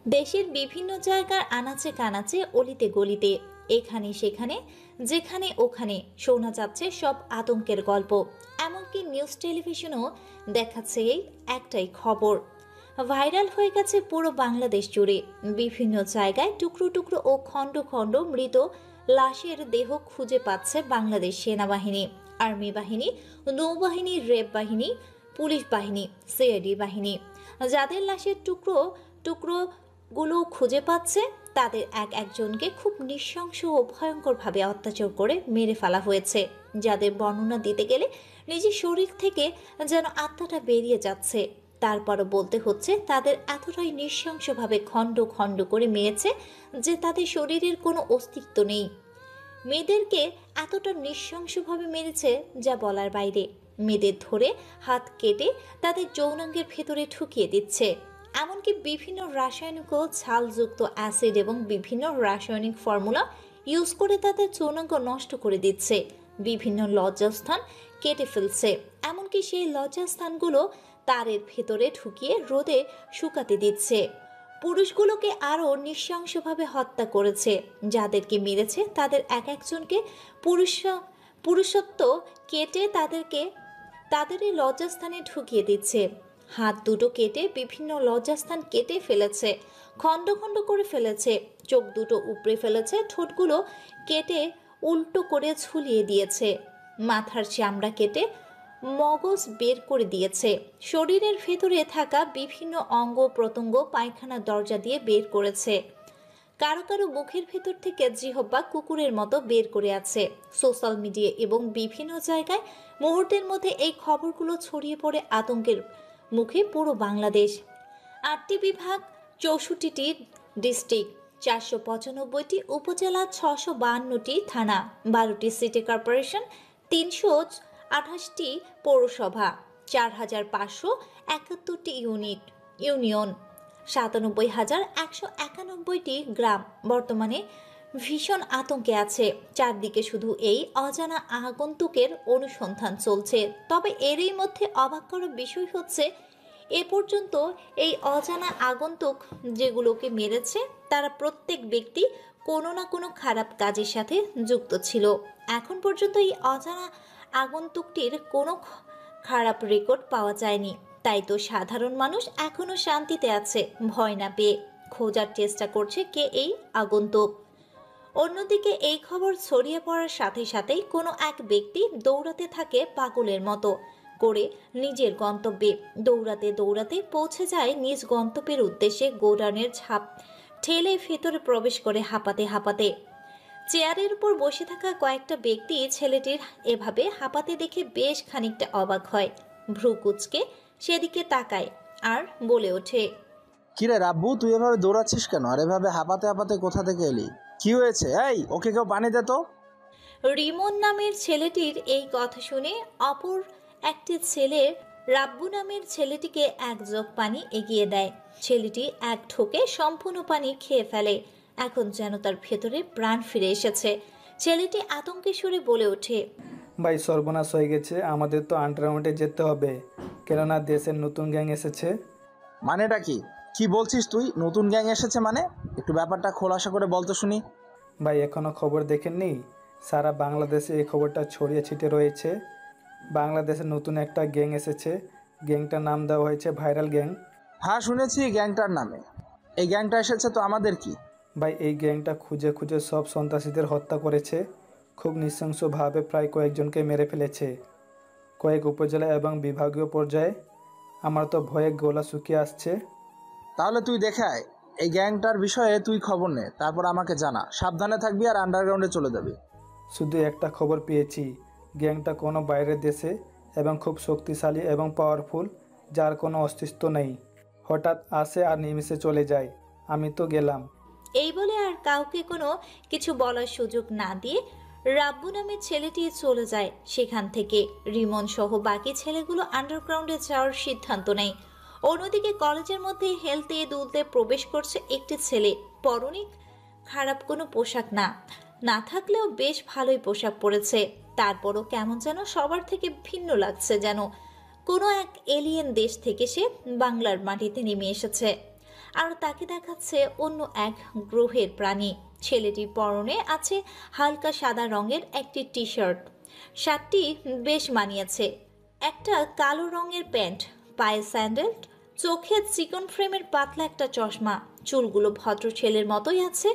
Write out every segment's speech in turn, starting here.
দেশের বিভিন্ন জায়গার আনাচে কানাচে অলিতে গলিতে এখানে সেখানে যেখানে ওখানে শোনা যাচ্ছে সব আতঙ্কের গল্প। এমনকি নিউজ টেলিভিশনও দেখাচ্ছে এই একটাই খবর। ভাইরাল হয়ে গেছে পুরো বাংলাদেশ জুড়ে। বিভিন্ন জায়গায় টুকরো টুকরো ও খণ্ড খণ্ড মৃত লাশের দেহ খুঁজে পাচ্ছে বাংলাদেশ সেনাবাহিনী, আর্মি বাহিনী, নৌবাহিনী, র্যাব বাহিনী, পুলিশ বাহিনী, সিআইডি বাহিনী। যাদের লাশের টুকরো টুকরো গুলো খুঁজে পাচ্ছে তাদের একজনকে খুব নৃশংস ও ভয়ঙ্করভাবে অত্যাচার করে মেরে ফেলা হয়েছে, যাদের বর্ণনা দিতে গেলে নিজের শরীর থেকে যেন আত্মাটা বেরিয়ে যাচ্ছে। তারপরও বলতে হচ্ছে তাদের এতটাই নৃশংসভাবে খণ্ড খণ্ড করে মেরেছে যে তাদের শরীরের কোনো অস্তিত্ব নেই। মেয়েদেরকে এতটা নৃশংসভাবে মেরেছে যা বলার বাইরে। মেয়েদের ধরে হাত কেটে তাদের যৌনাঙ্গের ভেতরে ঢুকিয়ে দিচ্ছে। এমনকি বিভিন্ন রাসায়নিক ও ঝালযুক্ত অ্যাসিড এবং বিভিন্ন রাসায়নিক ফর্মুলা ইউজ করে তাদের যৌনাঙ্গ নষ্ট করে দিচ্ছে। বিভিন্ন লজ্জাস্থান কেটে ফেলছে। এমনকি সেই লজ্জাস্থানগুলো তারের ভেতরে ঢুকিয়ে রোদে শুকাতে দিচ্ছে। পুরুষগুলোকে আরও নৃশংসভাবে হত্যা করেছে। যাদেরকে মেরেছে তাদের একজনকে পুরুষত্ব কেটে তাদের এই লজ্জাস্থানে ঢুকিয়ে দিচ্ছে। হাত দুটো কেটে বিভিন্ন লজ্জাস্থান কেটে ফেলেছে, খণ্ড খণ্ড করে ফেলেছে। চোখ দুটো উপড়ে ফেলেছে, ঠোঁটগুলো কেটে উল্টো করে ঝুলিয়ে দিয়েছে। মাথার চামড়া কেটে মগজ বের করে দিয়েছে। শরীরের ভেতরে থাকা বিভিন্ন অঙ্গ প্রত্যঙ্গ পায়খানার দরজা দিয়ে বের করেছে। কারো কারো মুখের ভেতর থেকে জিহ্বা কুকুরের মতো বের করে আছে। সোশ্যাল মিডিয়া এবং বিভিন্ন জায়গায় মুহূর্তের মধ্যে এই খবরগুলো ছড়িয়ে পড়ে আতঙ্কের মুখে পুরো বাংলাদেশ। ৮টি বিভাগ, ৬৪টি ডিস্ট্রিক্ট, ৪৯৫টি উপজেলা, ৬৫২টি থানা, ১২টি সিটি কর্পোরেশন, ৩২৮টি পৌরসভা, ৪৫৭১টি ইউনিয়ন, ৯৭১৯১টি গ্রাম বর্তমানে ভীষণ আতঙ্কে আছে। চারদিকে শুধু এই অজানা আগন্তুকের অনুসন্ধান চলছে। তবে এরই মধ্যে অবাক করার বিষয় হচ্ছে এ পর্যন্ত এই অজানা আগন্তুক যেগুলোকে মেরেছে তারা প্রত্যেক ব্যক্তি কোনো না কোনো খারাপ কাজের সাথে যুক্ত ছিল। এখন পর্যন্ত এই অজানা আগন্তুকটির কোনো খারাপ রেকর্ড পাওয়া যায়নি। তাই তো সাধারণ মানুষ এখনো শান্তিতে আছে, ভয় না পেয়ে খোঁজার চেষ্টা করছে কে এই আগন্তুক। অন্যদিকে এই খবর ছড়িয়ে পড়ার সাথে সাথেই কোনো এক ব্যক্তি দৌড়াতে থাকে পাগলের মতো করে নিজের গন্তব্যে। দৌড়াতে দৌড়াতে পৌঁছে যায় নিজ গন্তব্যের উদ্দেশ্যে। গোডাউনের ঝাঁপ ঠেলে ভেতরে প্রবেশ করে হাঁপাতে হাঁপাতে। চেয়ারের উপর বসে থাকা কয়েকটা ব্যক্তি ছেলেটির এভাবে হাঁপাতে দেখে বেশ খানিকটা অবাক হয়। ভ্রু কুঁচকে সেদিকে তাকায় আর বলে ওঠে, কিরে রাব্বু, তুই এভাবে দৌড়াচ্ছিস কেন? আর এভাবে হাঁপাতে হাঁপাতে কোথা থেকে এলি? কি হয়েছে? এই, ওকে কেউ পানি দে তো। রিমন নামের ছেলেটির এই কথা শুনে অপর একটি ছেলে রাব্বু নামের ছেলেটিকে এক জগ পানি এগিয়ে দেয়। ছেলেটি এক ঢোকে সম্পূর্ণ পানি খেয়ে ফেলে। এখন যেন তার ভেতরে প্রাণ ফিরে এসেছে। ছেলেটি আতঙ্কে সুরে বলে ওঠে, ভাই সর্বনাশ হয়ে গেছে, আমাদের তো আন্ডারগ্রাউন্ডে যেতে হবে, কেননা দেশের নতুন গ্যাং এসেছে। মানেটা কি? কি বলছিস তুই? নতুন গ্যাং এসেছে মানে? একটু ব্যাপারটা খোলাসা করে বলতো শুনি। ভাই এখনও খবর দেখেননি? সারা বাংলাদেশে এই খবরটা ছড়িয়ে ছিটে রয়েছে। বাংলাদেশে নতুন একটা গ্যাং এসেছে। গ্যাংটার নাম দেওয়া হয়েছে ভাইরাল গ্যাং। হ্যাঁ, শুনেছি গ্যাংটার নামে। এই গ্যাংটা এসেছে তো আমাদের কি? ভাই এই গ্যাংটা খুঁজে খুঁজে সব সন্ত্রাসীদের হত্যা করেছে। খুব নৃশংসভাবে প্রায় কয়েকজনকে মেরে ফেলেছে, কয়েক উপজেলা এবং বিভাগীয় পর্যায়ে। আমার তো ভয়ে গলা শুকিয়ে আসছে। তাহলে তুই দেখে আয়, এই গ্যাংটার বিষয়ে তুই খবর নে, তারপর আমাকে জানা। সাবধানে থাকবি আর আন্ডারগ্রাউন্ডে চলে যাবি। শুধু একটা খবর পেয়েছি, গ্যাংটা কোনো বাইরের দেশে এবং খুব শক্তিশালী এবং পাওয়ারফুল, যার কোনো অস্তিত্ব নেই। হঠাৎ আসে আর নিমিষে চলে যায়। আমি তো গেলাম। এই বলে আর কাউকে কোনো কিছু বলার সুযোগ না দিয়ে রাব্বু নামের ছেলেটি চলে যায় সেখান থেকে। রিমন সহ বাকি ছেলেগুলো আন্ডারগ্রাউন্ডে যাওয়ার সিদ্ধান্ত নেয়। অন্যদিকে কলেজের মধ্যে হেলতে দুলতে প্রবেশ করছে একটি ছেলে। পরনে খারাপ কোনো পোশাক না থাকলেও বেশ ভালোই পোশাক পরেছে। তারপরও কেমন যেন সবার থেকে ভিন্ন লাগছে, যেন কোনো এক এলিয়েন দেশ থেকে সে বাংলার মাটিতে নেমে এসেছে। আর তাকে দেখাচ্ছে অন্য এক গ্রহের প্রাণী। ছেলেটির পরনে আছে হালকা সাদা রঙের একটি টি শার্ট, শার্টটি বেশ মানিয়েছে, একটা কালো রঙের প্যান্ট, পায়ে স্যান্ডেল, চোখে চিকন ফ্রেমের পাতলা একটা চশমা। চুলগুলো ভদ্র ছেলের মতোই আছে,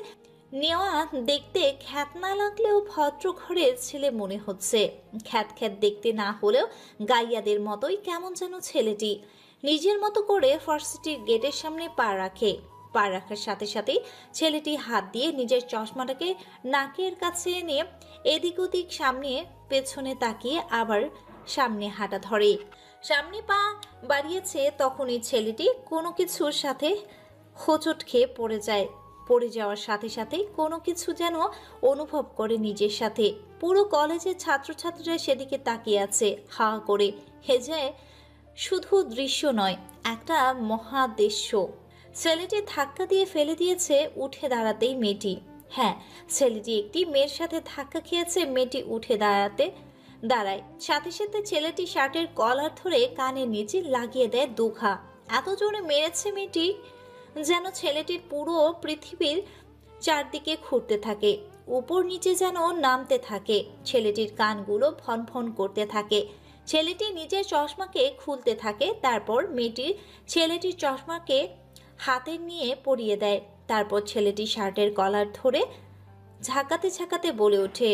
নেওয়া দেখতে খ্যাত না লাগলেও ভদ্র ঘরের ছেলে মনে হচ্ছে। খ্যাত খ্যাত দেখতে না হলেও গাইয়াদের মতোই কেমন যেন ছেলেটি। নিজের মতো করে ভার্সিটির গেটের সামনে পা রাখে। পা রাখার সাথে সাথেই ছেলেটি হাত দিয়ে নিজের চশমাটাকে নাকের কাছে এনে এদিক ওদিক সামনে পেছনে তাকিয়ে আবার সামনে হাঁটা ধরে। সামনে পা বাড়িয়েছে তখনই ছেলেটি কোনো কিছুর সাথে হোঁচট খেয়ে পড়ে যায়। পড়ে যাওয়ার সাথে সাথেই কোনো কিছু যেন অনুভব করে নিজের সাথে। পুরো কলেজের ছাত্রছাত্রীরা সেদিকে তাকিয়ে আছে হা করে। হেজায় শুধু দৃশ্য নয়, একটা মহাদৃশ্য। ছেলেটি ধাক্কা দিয়ে ফেলে দিয়েছে উঠে দাঁড়াতেই মেয়েটি। হ্যাঁ, ছেলেটি একটি মেয়ের সাথে ধাক্কা খেয়েছে। মেয়েটি উঠে দাঁড়ায়, সাথে সাথে ছেলেটি শার্টের কলার ধরে কানের নিচে লাগিয়ে দেয় দুঘা। এত জোরে মেরেছে মেয়েটি যেন ছেলেটির পুরো পৃথিবীর চারদিকে ঘুরতে থাকে, উপর নিচে যেন নামতে থাকে। ছেলেটির কানগুলো ফন ফন করতে থাকে। ছেলেটি নিজের চশমাকে খুলতে থাকে। তারপর মেয়েটির ছেলেটির চশমাকে হাতে নিয়ে পরিয়ে দেয়। তারপর ছেলেটি শার্টের কলার ধরে ঝাঁকাতে ঝাঁকাতে বলে ওঠে,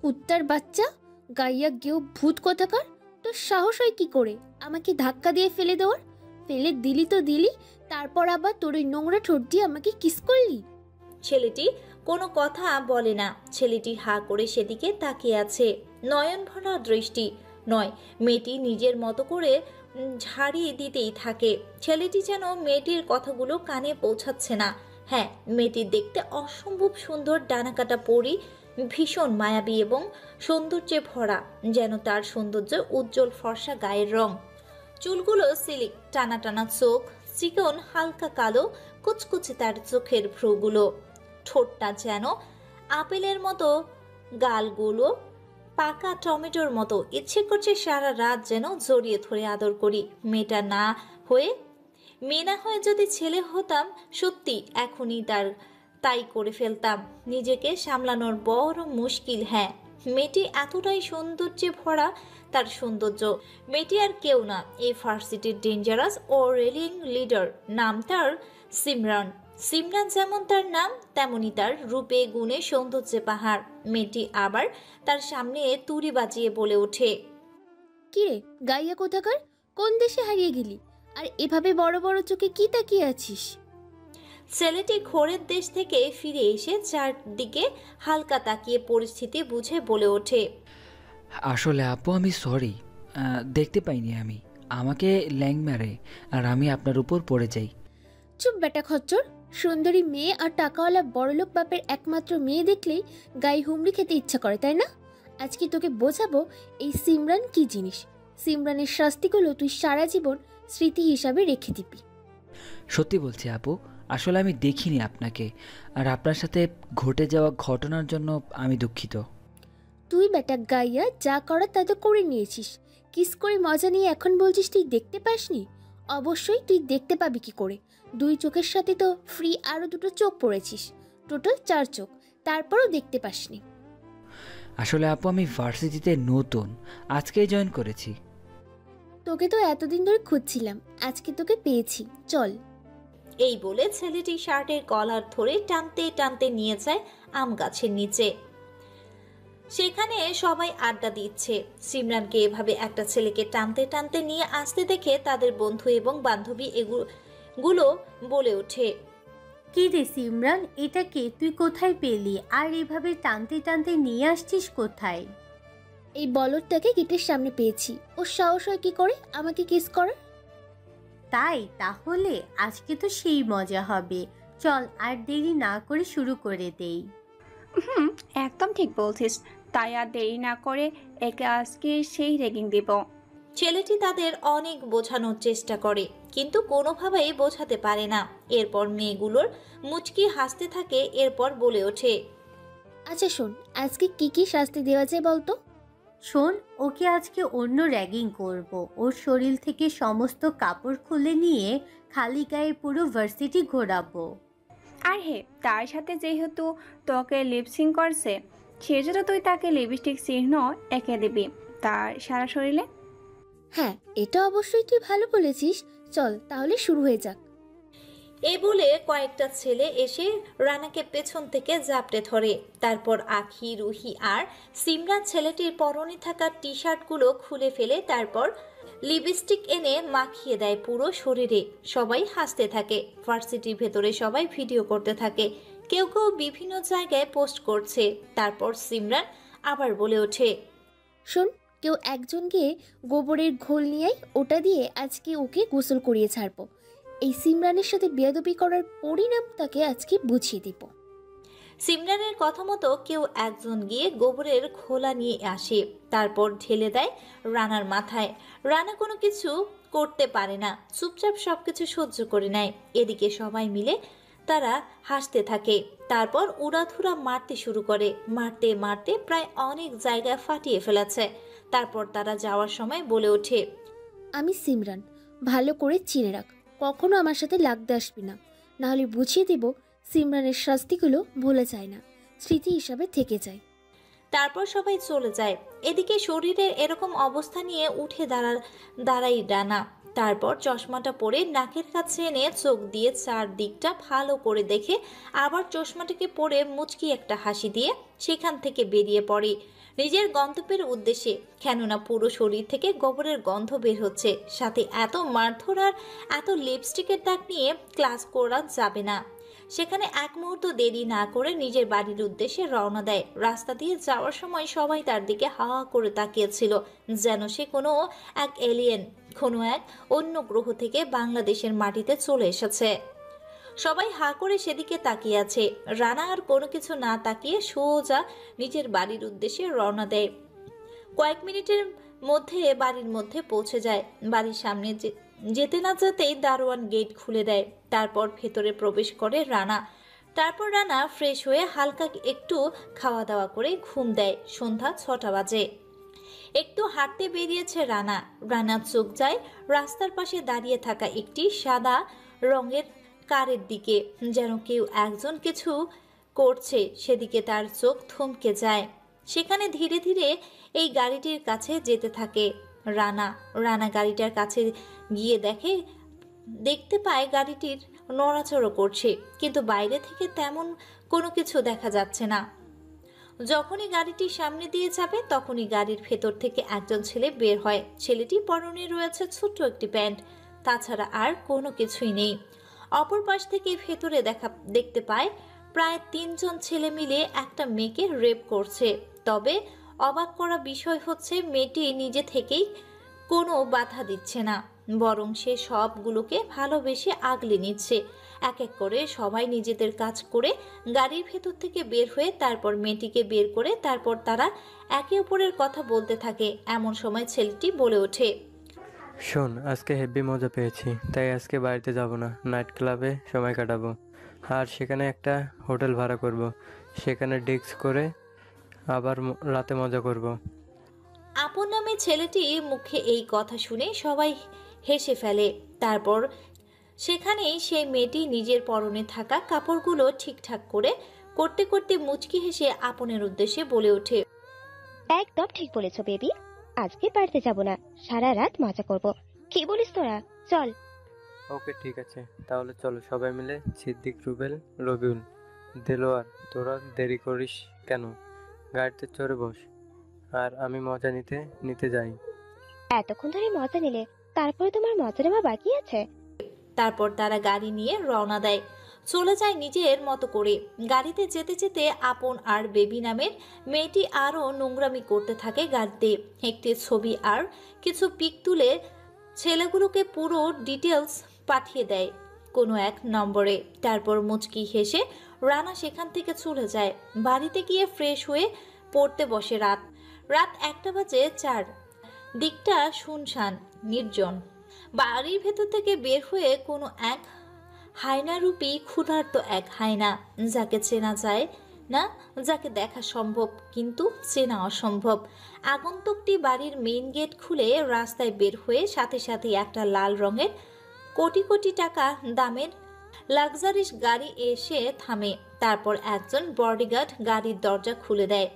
কুত্তার বাচ্চা, গাইয়া গেও ভূত কোথাকার, তোর সাহস হয় কি করে আমাকে ধাক্কা দিয়ে ফেলে দেওয়ার? ফেলে দিলি তো দিলি, তারপর আবার তোর ওই নোংরা ঠোঁট দিয়ে আমাকে কিস করলি। ছেলেটি কোনো কথা বলে না। ছেলেটি হা করে সেদিকে তাকিয়ে আছে, নয়ন ভরা দৃষ্টি। নয়, মেয়েটি নিজের মতো করে ঝাড়িয়ে দিতেই থাকে। ছেলেটি যেন মেয়েটির কথাগুলো কানে পৌঁছাচ্ছে না। হ্যাঁ, মেয়েটি দেখতে অসম্ভব সুন্দর, ডানাকাটা পরি, ভীষণ মায়াবী এবং সৌন্দর্যে ভরা। যেন তার সৌন্দর্য উজ্জ্বল ফর্সা গায়ের রং, চুলগুলো সিলিক, টানা টানা চোখ, চিকন হালকা কালো কুচকুচে তার চোখের ভ্রুগুলো, ঠোঁটটা যেন আপেলের মতো, গালগুলো পাকা টমেটোর মতো। ইচ্ছে করছে সারা রাত যেন জড়িয়ে ধরে আদর করি। মেয়ে না হয়ে যদি ছেলে হতাম, সত্যি এখনই তাই করে ফেলতাম। নিজেকে সামলানোর বড় মুশকিল। হ্যাঁ, মেয়েটি এতটাই সৌন্দর্যে ভরা, তার সৌন্দর্য। মেয়েটি আর কেউ না, এই ভার্সিটির ডেঞ্জারাস ও রেলিং লিডার। নাম তার সিমরান। সিমরান যেমন তার নাম, তেমনি তার রূপে গুণে সৌন্দর্যে পাহাড়। মেয়েটি আবার তার সামনে তুড়ি বাজিয়ে বলে ওঠে, কিরে গাইয়া কোথাকার, কোন দেশে হারিয়ে গেলি? আর এভাবে বড় বড় চোখে কি তাকিয়ে আছিস? ছেলেটি ঘোরের দেশ থেকে ফিরে এসে চারদিকে হালকা তাকিয়ে পরিস্থিতি বুঝে বলে ওঠে, আসলে আপু আমি সরি, দেখতে পাইনি আমি। আমাকে ল্যাং মারে আর আমি আপনার উপর পড়ে যাই। চুপ বেটা খচ্চর, সুন্দরী মেয়ে আর টাকাওয়ালা বড়লোক বাপের একমাত্র মেয়ে দেখলেই গায়ে হুমড়ি খেতে ইচ্ছা করে, তাই না? আজকে তোকে বোঝাবো এই সিমরান কি জিনিস। সিমরানের শাস্তিগুলো তুই সারা জীবন স্মৃতি হিসাবে রেখে দিবি। সত্যি বলছি আপু, আসলে আমি দেখিনি আপনাকে, আর আপনার সাথে ঘটে যাওয়া ঘটনার জন্য আমি দুঃখিত। তুই বেটা গাইয়া যা করার তা তো করে নিয়েছিস। কিস করে মজা নিয়ে এখন বলছিস তুই দেখতে পাসনি? অবশ্যই তুই দেখতে পাবি কি করে? দুই চোখের সাথে তো ফ্রি আরও দুটো চোখ পড়েছিস, টোটাল 4 চোখ, তারপরও দেখতে পাসনি। আসলে আপু আমি ভার্সিটিতে নতুন, আজকেই জয়েন করেছি। তোকে তো এতদিন ধরে খুঁজছিলাম, আজকে তোকে পেয়েছি, চল। এই বলে ছেলেটি শার্টের কলার ধরে টানতে টানতে নিয়ে যায় আম গাছের নিচে। সেখানে সবাই আড্ডা দিচ্ছে। সিমরানকে এভাবে একটা ছেলেকে টানতে টানতে নিয়ে আসতে দেখে তাদের বন্ধু এবং বান্ধবী এগুলো বলে ওঠে, কি রে সিমরান, এটাকে তুই কোথায় পেলি? আর এভাবে টানতে টানতে নিয়ে আসছিস কোথায়? এই বলদটাকে গেটের সামনে পেয়েছি, ওর সাহস হয় কি করে আমাকে কিস করার? তাই তাহলে আজকে তো সেই মজা হবে। চল আর দেরি না করে শুরু করে দেই। একদম ঠিক বলছিস। তাই আর দেরি না করে একে আজকে সেই রেগিং দেব। ছেলেটি তাদের অনেক বোঝানোর চেষ্টা করে, কিন্তু কোনোভাবেই বোঝাতে পারে না। এরপর মেয়েগুলোর মুচকি হাসতে থাকে। এরপর বলে ওঠে, আচ্ছা শোন, আজকে কি কি শাস্তি দেওয়া যায় বলতো? শোন, ওকে আজকে অন্য র্যাগিং করব। ওর শরীর থেকে সমস্ত কাপড় খুলে নিয়ে খালি গায়ে পুরো ভার্সিটি ঘোরাবো। আর হে, তার সাথে যেহেতু তোকে লিপসিং করছে, সেজন্য তুই তাকে লিপস্টিক চিহ্ন এঁকে দিবি তার সারা শরীরে। হ্যাঁ, এটা অবশ্যই তুই ভালো বলেছিস। চল তাহলে শুরু হয়ে যাক। এই বলে কয়েকটা ছেলে এসে রানাকে পেছন থেকে জাপটে ধরে। তারপর আখি, রুহি আর সিমরান ছেলেটির পরনে থাকা টি শার্টগুলো খুলে ফেলে, তারপর লিপস্টিক এনে মাখিয়ে দেয় পুরো শরীরে। সবাই হাসতে থাকে। ভার্সিটির ভেতরে সবাই ভিডিও করতে থাকে, কেউ কেউ বিভিন্ন জায়গায় পোস্ট করছে। তারপর সিমরান আবার বলে ওঠে, শোন, কেউ একজনকে গোবরের ঘোল নিয়ে আয়, ওটা দিয়ে আজকে ওকে গোসল করিয়ে ছাড়বো। এই সিমরানের সাথে বেয়াদবি করার পরিণাম তাকে আজকে বুঝিয়ে দিব। সিমরানের কথা মতো কেউ একজন গিয়ে গোবরের খোলা নিয়ে আসে, তারপর ঢেলে দেয় রানার মাথায়। রানা কোনো কিছু করতে পারে না, চুপচাপ সবকিছু সহ্য করে নেয়। এদিকে সবাই মিলে তারা হাসতে থাকে। তারপর উড়াধুরা মারতে শুরু করে। মারতে মারতে প্রায় অনেক জায়গায় ফাটিয়ে ফেলেছে। তারপর তারা যাওয়ার সময় বলে ওঠে, আমি সিমরান, ভালো করে চিনে রাখ, কখনো আমার সাথে লাগতে আসবি না, নাহলে বুঝিয়ে দেব সিমরানের শাস্তিগুলো ভুলে যায় না, স্মৃতি হিসাবে থেকে যায়। তারপর সবাই চলে যায়। এদিকে শরীরের এরকম অবস্থা নিয়ে উঠে দাঁড়াই রানা। তারপর চশমাটা পরে নাকের কাছে এনে চোখ দিয়ে চারদিকটা ভালো করে দেখে আবার চশমাটাকে পরে মুচকি একটা হাসি দিয়ে সেখান থেকে বেরিয়ে পড়ে নিজের গন্তব্যের উদ্দেশ্যে। কেননা পুরো শরীর থেকে গোবরের গন্ধ বের হচ্ছে, সাথে এত মারধর আর এত লিপস্টিকের দাগ নিয়ে ক্লাস করা যাবে না। সেখানে এক মুহূর্ত দেরি না করে নিজের বাড়ির উদ্দেশ্যে রওনা দেয়। রাস্তা দিয়ে যাওয়ার সময় সবাই তার দিকে হা হা করে তাকিয়েছিল, যেন সে কোনো এক এলিয়েন, কোনো এক অন্য গ্রহ থেকে বাংলাদেশের মাটিতে চলে এসেছে। সবাই হা করে সেদিকে তাকিয়ে আছে। রানা আর কোনো কিছু না তাকিয়ে সোজা নিজের বাড়ির উদ্দেশ্যে রওনা দেয়। কয়েক মিনিটের মধ্যে বাড়ির মধ্যে পৌঁছে যায়। বাড়ির সামনে যেতে না যেতেই দারোয়ান গেট খুলে দেয়। তারপর ভেতরে প্রবেশ করে রানা। তারপর রানা ফ্রেশ হয়ে হালকা একটু খাওয়া দাওয়া করে ঘুম দেয়। সন্ধ্যা 6টা বাজে। একটু হাঁটতে বেরিয়েছে রানা। রানার চোখ যায় রাস্তার পাশে দাঁড়িয়ে থাকা একটি সাদা রঙের কারের দিকে, যেন কেউ একজন কিছু করছে। সেদিকে তার চোখ থমকে যায়। সেখানে ধীরে ধীরে এই গাড়িটির কাছে যেতে থাকে রানা গাড়িটার কাছে গিয়ে দেখতে পায় গাড়িটির নড়াচড়া করছে, কিন্তু বাইরে থেকে তেমন কোনো কিছু দেখা যাচ্ছে না। যখনই গাড়িটির সামনে দিয়ে যাবে তখনই গাড়ির ভেতর থেকে একজন ছেলে বের হয়। ছেলেটি পরনে রয়েছে ছোট্ট একটি প্যান্ট, তাছাড়া আর কোনো কিছুই নেই। অপর পাশ থেকে ভেতরে দেখতে পায় প্রায় 3 জন ছেলে মিলে একটা মেয়েকে রেপ করছে। তবে অবাক করা বিষয় হচ্ছে মেয়েটি নিজে থেকেই কোনো বাধা দিচ্ছে না, বরং সে সবগুলোকে ভালোবেসে আগলে নিচ্ছে। এক এক করে সবাই নিজেদের কাজ করে গাড়ির ভেতর থেকে বের হয়ে তারপর মেয়েটিকে বের করে তারপর তারা একে অপরের কথা বলতে থাকে। এমন সময় ছেলেটি বলে ওঠে, শোন, আজকে হেভি মজা পেয়েছি, তাই আজকে বাড়িতে যাব না, নাইট ক্লাবে সময় কাটাবো। আর সেখানে একটা হোটেল ভাড়া করব, সেখানে ডিস্ক করে আবার রাতে মজা করব। আপন নামে ছেলেটি মুখে এই কথা শুনে সবাই হেসে ফেলে। তারপর সেখানেই সেই মেয়েটি নিজের পরনে থাকা কাপড়গুলো ঠিকঠাক করতে করতে মুচকি হেসে আপনের উদ্দেশ্যে বলে ওঠে, একদম ঠিক বলেছো বেবি, আজকে বাড়িতে যাব না, সারা রাত মজা করব। কি বলিস তোরা? চল। ওকে ঠিক আছে, তাহলে চলো সবাই মিলে। সিদ্দিক, রুবেল, রবিউল, দেলোয়ার, তোরা দেরি করিস কেন? গাড়িতে চড়ে বস, আর আমি মজা নিতে যাই। এতক্ষণ ধরে মজা নিলে, তারপরে তোমার মজা নেওয়া বাকি আছে। তারপর তারা গাড়ি নিয়ে রওনা দেয়, চলে যায় নিজের মতো করে। গাড়িতে যেতে যেতে আপন আর বেবি নামের মেয়েটি আরও নোংরামি করতে থাকে গাড়িতে। একটি ছবি আর কিছু পিক তুলে ছেলেগুলোকে পুরো ডিটেলস পাঠিয়ে দেয় কোনো এক নম্বরে। তারপর মুচকি হেসে রানা সেখান থেকে চলে যায়। বাড়িতে গিয়ে ফ্রেশ হয়ে পড়তে বসে। রাত 1টা বাজে 4। দিকটা শুনশান, নির্জন। বাড়ির ভেতর থেকে বের হয়ে কোনো এক হায়নারূপী ক্ষুধার্ত এক হায়না, যাকে চেনা যায় না যাকে দেখা সম্ভব কিন্তু চেনা অসম্ভব। আগন্তুকটি বাড়ির মেইন গেট খুলে রাস্তায় বের হয়ে সাথে সাথে একটা লাল রঙের কোটি কোটি টাকা দামের লাক্সারিস গাড়ি এসে থামে। তারপর একজন বডিগার্ড গাড়ির দরজা খুলে দেয়।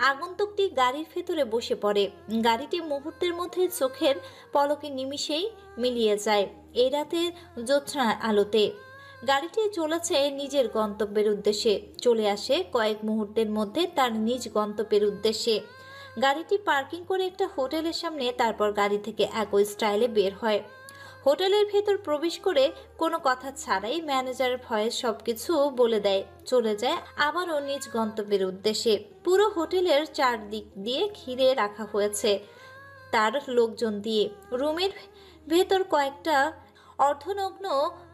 আগন্তুকটি গাড়ির ভেতরে বসে পড়ে। গাড়িটি মুহূর্তের মধ্যে চোখের পলকে নিমিষেই মিলিয়ে যায় এই রাতের জ্যোৎস্নার আলোতে। গাড়িটি চলেছে নিজের গন্তব্যের উদ্দেশ্যে, চলে আসে কয়েক মুহূর্তের মধ্যে তার নিজ গন্তব্যের উদ্দেশ্যে। গাড়িটি পার্কিং করে একটা হোটেলের সামনে, তারপর গাড়ি থেকে একই স্টাইলে বের হয়। হোটেলের ভেতর প্রবেশ করে কোনো কথা ছাড়াই ম্যানেজারের ভয়ে সবকিছু বলে দেয়, চলে যায় আবারও নিজ গন্তব্যের উদ্দেশ্যে। পুরো হোটেলের চারদিক দিয়ে ঘিরে রাখা হয়েছে তার লোকজন দিয়ে। রুমের ভেতর কয়েকটা অর্ধনগ্ন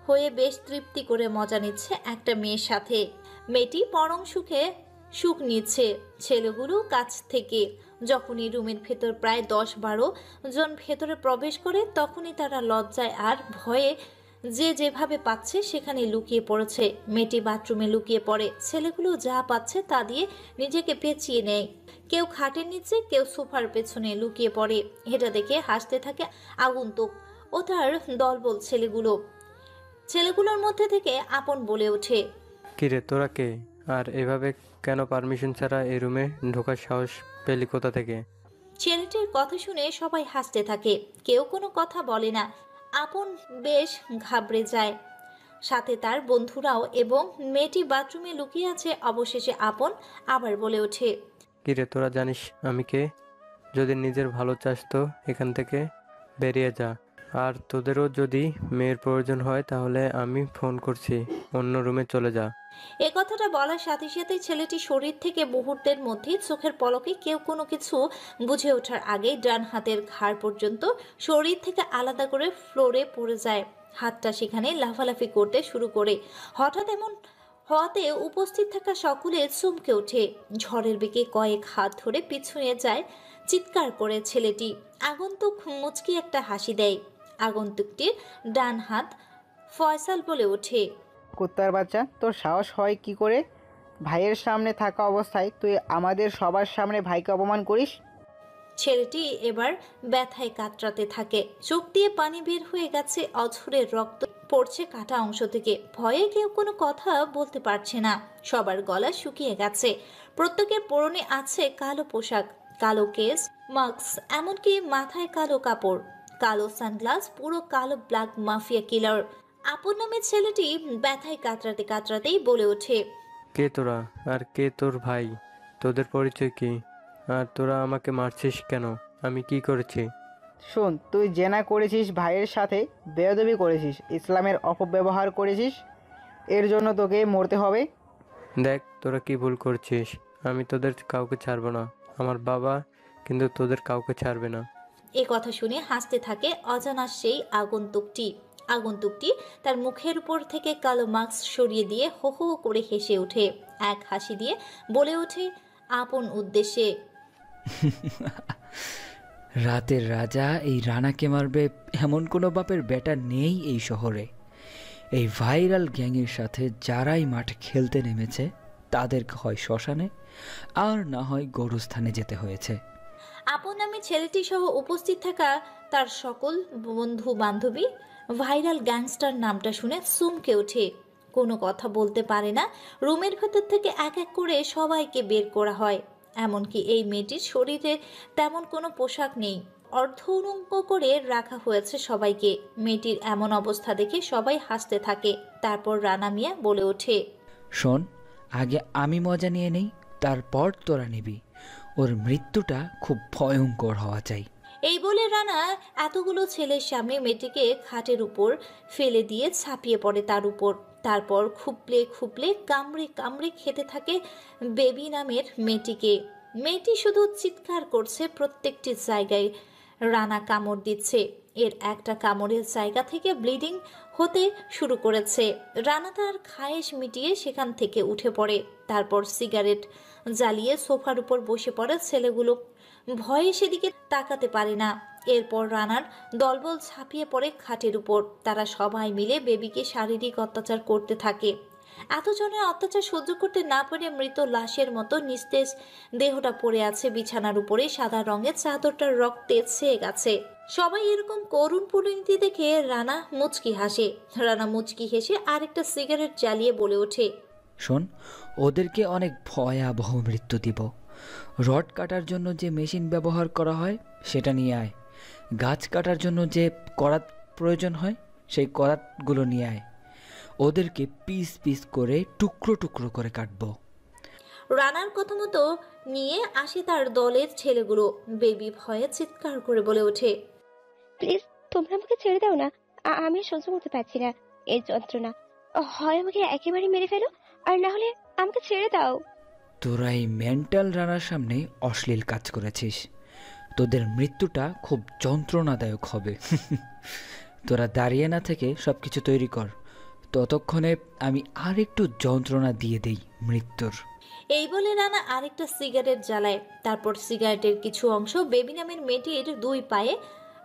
হয়ে বেশ তৃপ্তি করে মজা নিচ্ছে একটা মেয়ের সাথে। মেয়েটি পরম সুখ নিচ্ছে ছেলেগুলো কাছ থেকে। যখনই রুমের ভেতর প্রায় 10-12 জন ভেতরে প্রবেশ করে তখনই তারা লজ্জায় আর ভয়ে যে যেভাবে পাচ্ছে সেখানে লুকিয়ে পড়েছে। মেয়েটি বাথরুমে লুকিয়ে পড়ে। ছেলেগুলো যা পাচ্ছে তা দিয়ে নিজেকে পেঁচিয়ে নেয়। কেউ খাটের নিচে, কেউ সোফার পেছনে লুকিয়ে পড়ে। এটা দেখে হাসতে থাকে আগন্তুক ও তার দলবল ছেলেগুলোর মধ্যে থেকে আপন বলে ওঠে, কিরে তোরা কে? আর এভাবে কেন পারমিশন ছাড়া এই রুমে ঢোকার সাহস পেলি কোথা থেকে? ছেলেটির কথা শুনে সবাই হাসতে থাকে, কেউ কোনো কথা বলে না। আপন বেশ ঘাবড়ে যায়, সাথে তার বন্ধুরাও, এবং মেয়েটি বাথরুমে লুকিয়ে আছে। অবশেষে আপন আবার বলে ওঠে, কিরে তোরা জানিস আমি কে? যদি নিজের ভালো চাস তো এখান থেকে বেরিয়ে যা। আর তোদেরও যদি মেয়ের প্রয়োজন হয় তাহলে আমি ফোন করছি, অন্য রুমে চলে যা। এ কথাটা বলার সাথে সাথে ছেলেটি শরীর থেকে মুহূর্তের মধ্যে চোখের পলকে কেউ কোনো কিছু বুঝে ওঠার আগেই ডান হাতের ঘাড় পর্যন্ত শরীর থেকে আলাদা করে ফ্লোরে পড়ে যায়। হাতটা সেখানে লাফালাফি করতে শুরু করে। হঠাৎ এমন হওয়াতে উপস্থিত থাকা সকলে চমকে ওঠে। ঝড়ের বেগে কয়েক হাত ধরে পিছনে যায় চিৎকার করে ছেলেটি। আগন্তুক মুচকি একটা হাসি দেয়। আগন্তুকটির ডান হাত ফয়সাল বলে ওঠে, কুত্তার বাচ্চা, তোর সাহস হয় কি করে ভাইয়ের সামনে থাকা অবস্থায় তুই আমাদের সবার সামনে ভাইকে অপমান করিস? ছেলেটি এবার ব্যথায় কাতরাতে থাকে। চোখ দিয়ে পানি বের হয়ে গেছে, অঝরের রক্ত পড়ছে কাটা অংশ থেকে। ভয়ে কেউ কোনো কথা বলতে পারছে না। সবার গলা শুকিয়ে গেছে। প্রত্যেকের পরনে আছে কালো পোশাক, কালো কেস, মাস্ক, এমনকি মাথায় কালো কাপড়, কালো সানগ্লাস, পুরো কালো ব্ল্যাক মাফিয়া কিলার। আপন নামের ছেলেটি ব্যথায় কাতরাতে কাতরাতেই বলে ওঠে, কে তোরা? আর কে তোর ভাই? তোদের পরিচয় কি? আর তোরা আমাকে মারছিস কেন? আমি কি করেছি? শোন, তুই জেনা করেছিস, ভাইয়ের সাথে বেয়াদবি করেছিস, ইসলামের অপব্যবহার করেছিস, এর জন্য তোকে মরতে হবে। দেখ তোরা কি ভুল করছিস। আমি তোদের কাউকে ছাড়বো না। আমার বাবা কিন্তু তোদের কাউকে ছাড়বে না। এ কথা শুনে হাসতে থাকে অজানা সেই আগন্তুকটি তার মুখের উপর থেকে কালো মাস্ক সরিয়ে দিয়ে হো হো করে হেসে ওঠে। এক হাসি দিয়ে বলে ওঠে আপন উদ্দেশ্যে, রাতের রাজা এই রানাকে মারবে এমন কোনো বাপের বেটা নেই এই শহরে। এই ভাইরাল গ্যাংয়ের সাথে যারাই মাঠে খেলতে নেমেছে তাদেরকে হয় শ্মশানে আর না হয় গোরস্থানে যেতে হয়েছে। আপন নামে ছেলেটি সহ উপস্থিত থাকা তার সকল বন্ধু বান্ধবী ভাইরাল গ্যাংস্টার নামটা শুনে চমকে ওঠে। কোনো কথা বলতে পারে না। রুমের ভেতর থেকে এক এক করে সবাইকে বের করা হয়। এমনকি এই মেয়েটির শরীরে তেমন কোনো পোশাক নেই, অর্ধ উলঙ্গ করে রাখা হয়েছে সবাইকে। মেয়েটির এমন অবস্থা দেখে সবাই হাসতে থাকে। তারপর রানা মিয়া বলে ওঠে, শোন, আগে আমি মজা নিয়ে নেই, তারপর তোরা নিবি। ওর মৃত্যুটা খুব ভয়ঙ্কর হওয়া চাই। এই বলে রানা এতগুলো ছেলের সামনে মেয়েটিকে খাটের উপর ফেলে দিয়ে ছাপিয়ে পড়ে তার উপর। তারপর খুপলে কামড়ে খেতে থাকে বেবি নামের মেয়েটিকে। মেয়েটি শুধু চিৎকার করছে প্রত্যেকটি জায়গায়। রানা কামড় দিচ্ছে। এর একটা কামড়ের জায়গা থেকে ব্লিডিং হতে শুরু করেছে। রানা তার খায়েশ মিটিয়ে সেখান থেকে উঠে পড়ে। তারপর সিগারেট জ্বালিয়ে সোফার উপর বসে পড়ে ছেলেগুলো। ভয়ে সেদিকে তাকাতে পারে না। এরপর রানার দলবল ছাপিয়ে পড়ে খাটের উপর। তারা সবাই মিলে বেবিকে শারীরিক অত্যাচার করতে থাকে। এতজনের অত্যাচার সহ্য করতে না পেরে মৃত লাশের মতো নিস্তেজ দেহটা পড়ে আছে বিছানার উপরে। সাদা রঙের চাদরটার রক্তে ছেয়ে গেছে। সবাই এরকম করুণ পরিণতি দেখে রানা মুচকি হাসে। রানা মুচকি হেসে আরেকটা সিগারেট জ্বালিয়ে বলে ওঠে, শোন, ওদেরকে অনেক ভয়াবহ মৃত্যু দিব। রড কাটার জন্য যে মেশিন ব্যবহার করা হয় সেটা নিয়ে আয়। গাছ কাটার জন্য যে করাত প্রয়োজন হয় সেই করাতগুলো নিয়ে আয়। ওদেরকে পিস পিস করে টুকরো টুকরো করে কাটবো। রানার কথা মতো নিয়ে আসে তার দলের ছেলেগুলো। বেবি ভয়ে চিৎকার করে বলে ওঠে, প্লিজ তোমরা আমাকে ছেড়ে দাও না, আমি সহ্য করতে পারছি না এই যন্ত্রণা। হয় আমাকে একেবারে মেরে ফেলো, আর না হলে আমাকে ছেড়ে দাও। তোরা এই মেন্টাল রানার সামনে অশ্লীল কাজ করেছিস। তোদের মৃত্যুটা খুব যন্ত্রণাদায়ক হবে। তোরা দাঁড়িয়ে না থেকে সব কিছু তৈরি কর, ততক্ষণে আমি আরেকটু যন্ত্রণা দিয়ে দেই মৃত্যুর। এই বলে রানা আরেকটা সিগারেট জ্বালায়। তারপর সিগারেটের কিছু অংশ বেবি নামের মেয়েটির দুই পায়ে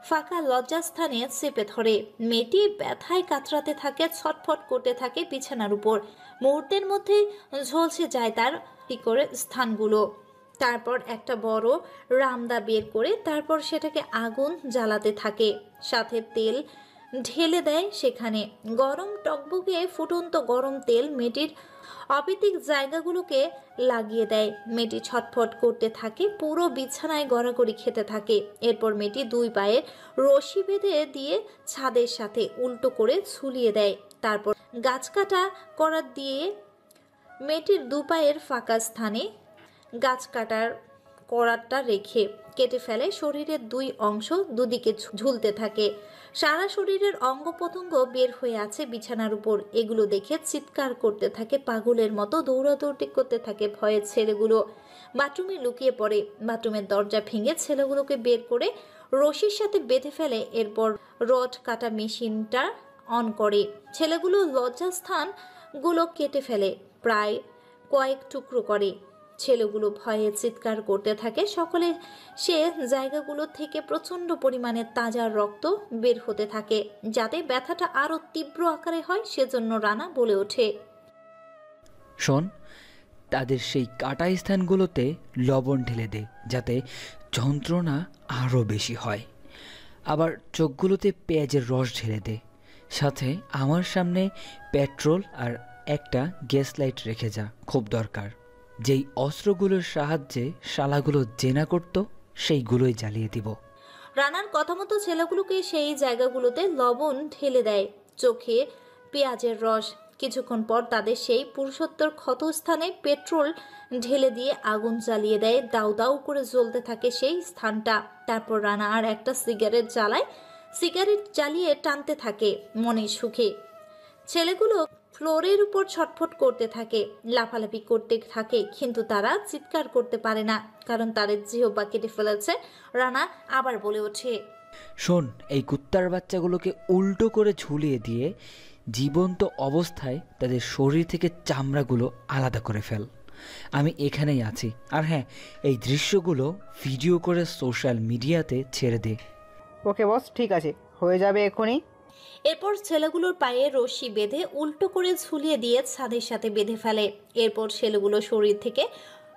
ফাঁকা লজ্জাস্থানে চেপে ধরে। মেয়েটি ব্যথায় কাতরাতে থাকে, ছটফট করতে থাকে বিছানার উপর। মুহূর্তের মধ্যেই ঝলসে যায় তার করে স্থানগুলো। তারপর একটা বড় রামদা বের করে তারপর সেটাকে আগুন জ্বালাতে থাকে, সাথে তেল ঢেলে দেয় সেখানে। গরম টকবকে ফুটন্ত গরম তেল মেয়েটির অপিতিক জায়গাগুলোকে লাগিয়ে দেয়। মেয়েটি ছটফট করতে থাকে, পুরো বিছানায় গড়াগড়ি খেতে থাকে। এরপর মেয়েটি দুই পায়ের রশি বেঁধে দিয়ে ছাদের সাথে উল্টো করে ঝুলিয়ে দেয়। তারপর গাছ কাটা করাত দিয়ে মেয়েটির দু পায়ের ফাঁকা স্থানে গাছ কাটার করাতটা রেখে কেটে ফেলে। শরীরের দুই অংশ দুদিকে ঝুলতে থাকে। সারা শরীরের অঙ্গ প্রত্যঙ্গ বের হয়ে আছে বিছানার উপর। এগুলো দেখে চিৎকার করতে থাকে, পাগলের মতো দৌড়াদৌড়ি করতে থাকে ভয়ের ছেলেগুলো। বাথরুমে লুকিয়ে পড়ে। বাথরুমের দরজা ভেঙে ছেলেগুলোকে বের করে রশির সাথে বেঁধে ফেলে। এরপর রড কাটা মেশিনটা অন করে। ছেলেগুলো লজ্জাস্থানগুলো কেটে ফেলে, প্রায় কয়েক টুকরো করে। ছেলেগুলো ভয়ে চিৎকার করতে থাকে। সকলে সে জায়গাগুলো থেকে প্রচণ্ড পরিমাণে তাজা রক্ত বের হতে থাকে। যাতে ব্যথাটা আরো তীব্র আকারে হয় সেজন্য রানা বলে ওঠে, শোন, তাদের সেই কাটা স্থানগুলোতে লবণ ঢেলে দে যাতে যন্ত্রণা আরও বেশি হয়। আবার চোখগুলোতে পেঁয়াজের রস ঢেলে দে। সাথে আমার সামনে পেট্রোল আর একটা গ্যাস লাইট রেখে যা, খুব দরকার। যেই অস্ত্রগুলোর সাহায্যে শালাগুলো জেনা করত সেইগুলোই জ্বালিয়ে দিব। রানার কথা মতো ছেলেগুলোকে সেই জায়গাগুলোতে লবণ ঢেলে দেয়, চোখে পেঁয়াজের রস। কিছুক্ষণ পর তাদের সেই পুরুষোত্তর ক্ষতস্থানে পেট্রোল ঢেলে দিয়ে আগুন জ্বালিয়ে দেয়। দাউ দাউ করে জ্বলতে থাকে সেই স্থানটা। তারপর রানা আর একটা সিগারেট জ্বালায়। সিগারেট জ্বালিয়ে টানতে থাকে মনে সুখে। ছেলেগুলো ফ্লোরের উপর ছটফট করতে থাকে, লাফালাফি করতে থাকে, কিন্তু তারা চিৎকার করতে পারে না, কারণ তাদের জিহ্বা কেটে ফেলেছে। রানা আবার বলে ওঠে, শোন, এই কুত্তার বাচ্চাগুলোকে উল্টো করে ঝুলিয়ে দিয়ে জীবন্ত অবস্থায় তাদের শরীর থেকে চামড়াগুলো আলাদা করে ফেল। আমি এখানেই আছি। আর হ্যাঁ, এই দৃশ্যগুলো ভিডিও করে সোশ্যাল মিডিয়াতে ছেড়ে দে। ওকে বস, ঠিক আছে, হয়ে যাবে এক্ষুনি। এরপর ছেলেগুলোর পায়ে রশি বেঁধে উল্টো করে ঝুলিয়ে দিয়ে ছাদের সাথে বেঁধে ফেলে। এরপর ছেলেগুলো শরীর থেকে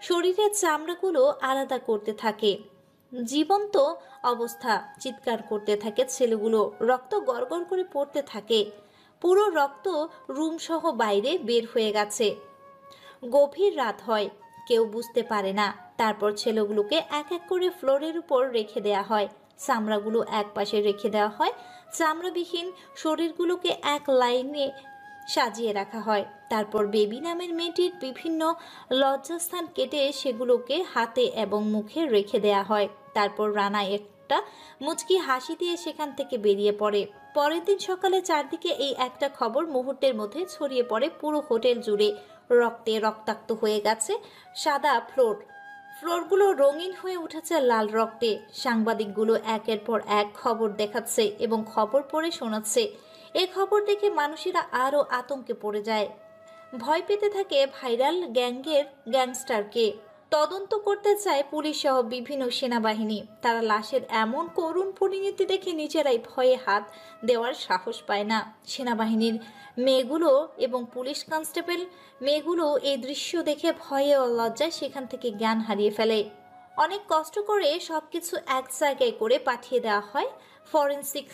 শরীরের চামড়াগুলো আলাদা করতে থাকে। জীবন্ত অবস্থা চিৎকার করতে থাকে ছেলেগুলো। রক্ত গড়গড় করে পড়তে থাকে। পুরো রক্ত রুম সহ বাইরে বের হয়ে গেছে। গভীর রাত হয়, কেউ বুঝতে পারে না। তারপর ছেলেগুলোকে এক এক করে ফ্লোরের উপর রেখে দেয়া হয়। চামড়াগুলো এক পাশে রেখে দেওয়া হয়। চামড়াবিহীন শরীরগুলোকে এক লাইনে সাজিয়ে রাখা হয়। তারপর বেবি নামের মেয়েটির বিভিন্ন লজ্জাস্থান কেটে সেগুলোকে হাতে এবং মুখে রেখে দেয়া হয়। তারপর রানা একটা মুচকি হাসি দিয়ে সেখান থেকে বেরিয়ে পড়ে। পরের দিন সকালে চারদিকে এই একটা খবর মুহূর্তের মধ্যে ছড়িয়ে পড়ে পুরো হোটেল জুড়ে। রক্তে রক্তাক্ত হয়ে গেছে সাদা ফ্লোরগুলো রঙিন হয়ে উঠেছে লাল রক্তে। সাংবাদিকগুলো একের পর এক খবর দেখাচ্ছে এবং খবর পড়ে শোনাচ্ছে। এই খবর দেখে মানুষেরা আরও আতঙ্কে পড়ে যায়। ভয় পেতে থাকে ভাইরাল গ্যাংস্টারকে। তদন্ত করতে চায় পুলিশ সহ বিভিন্ন সেনাবাহিনী। তারা লাশের এমন করুণ পরিণতি দেখে নিজেরাই ভয়ে হাত দেওয়ার সাহস পায় না। সেনাবাহিনীর মেয়েগুলো এবং পুলিশ কনস্টেবল মেয়েগুলো এই দৃশ্য দেখে ভয়ে ও লজ্জায় সেখান থেকে জ্ঞান হারিয়ে ফেলে। অনেক কষ্ট করে সবকিছু এক জায়গায় করে পাঠিয়ে দেওয়া হয় ফরেন্সিক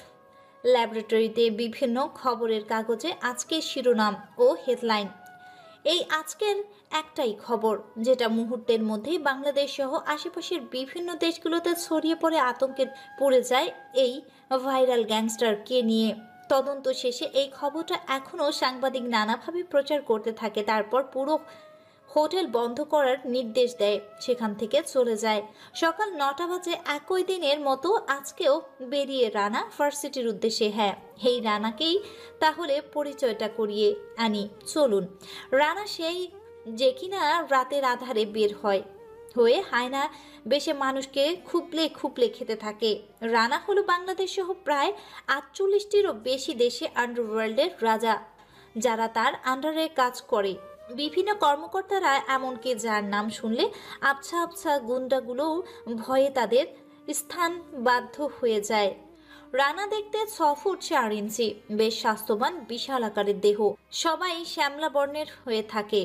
ল্যাবরেটরিতে। বিভিন্ন খবরের কাগজে আজকের শিরোনাম ও হেডলাইন। এই আজকের একটাই খবর, যেটা মুহূর্তের মধ্যেই বাংলাদেশ সহ আশেপাশের বিভিন্ন দেশগুলোতে ছড়িয়ে পড়ে আতঙ্কের পড়ে যায় এই ভাইরাল গ্যাংস্টারকে নিয়ে। তদন্ত শেষে এই খবরটা এখনও সাংবাদিক নানাভাবে প্রচার করতে থাকে। তারপর পুরো হোটেল বন্ধ করার নির্দেশ দেয়, সেখান থেকে চলে যায়। সকাল 9টা বাজে একই দিনের মতো আজকেও বেরিয়ে রানা ভার্সিটির উদ্দেশ্যে। হ্যাঁ, এই রানাকেই তাহলে পরিচয়টা করিয়ে আনি, চলুন। রানা সেই যে কিনা রাতের আধারে বের হয়ে হায়না বেশে মানুষকে খুপলে খেতে থাকে। রানা হলো বাংলাদেশ সহ প্রায় 48টিরও বেশি দেশে আন্ডারওয়ার্ল্ডের রাজা, যারা তার আন্ডারে কাজ করে। বিভিন্ন কর্মকর্তারা, এমনকি যার নাম শুনলে আবছা আবছা গুন্ডাগুলোও ভয়ে তাদের স্থান বাধ্য হয়ে যায়। রানা দেখতে 6 ফুট 4 ইঞ্চি, বেশ স্বাস্থ্যবান, বিশাল আকারের দেহ, সবাই শ্যামলা বর্ণের হয়ে থাকে।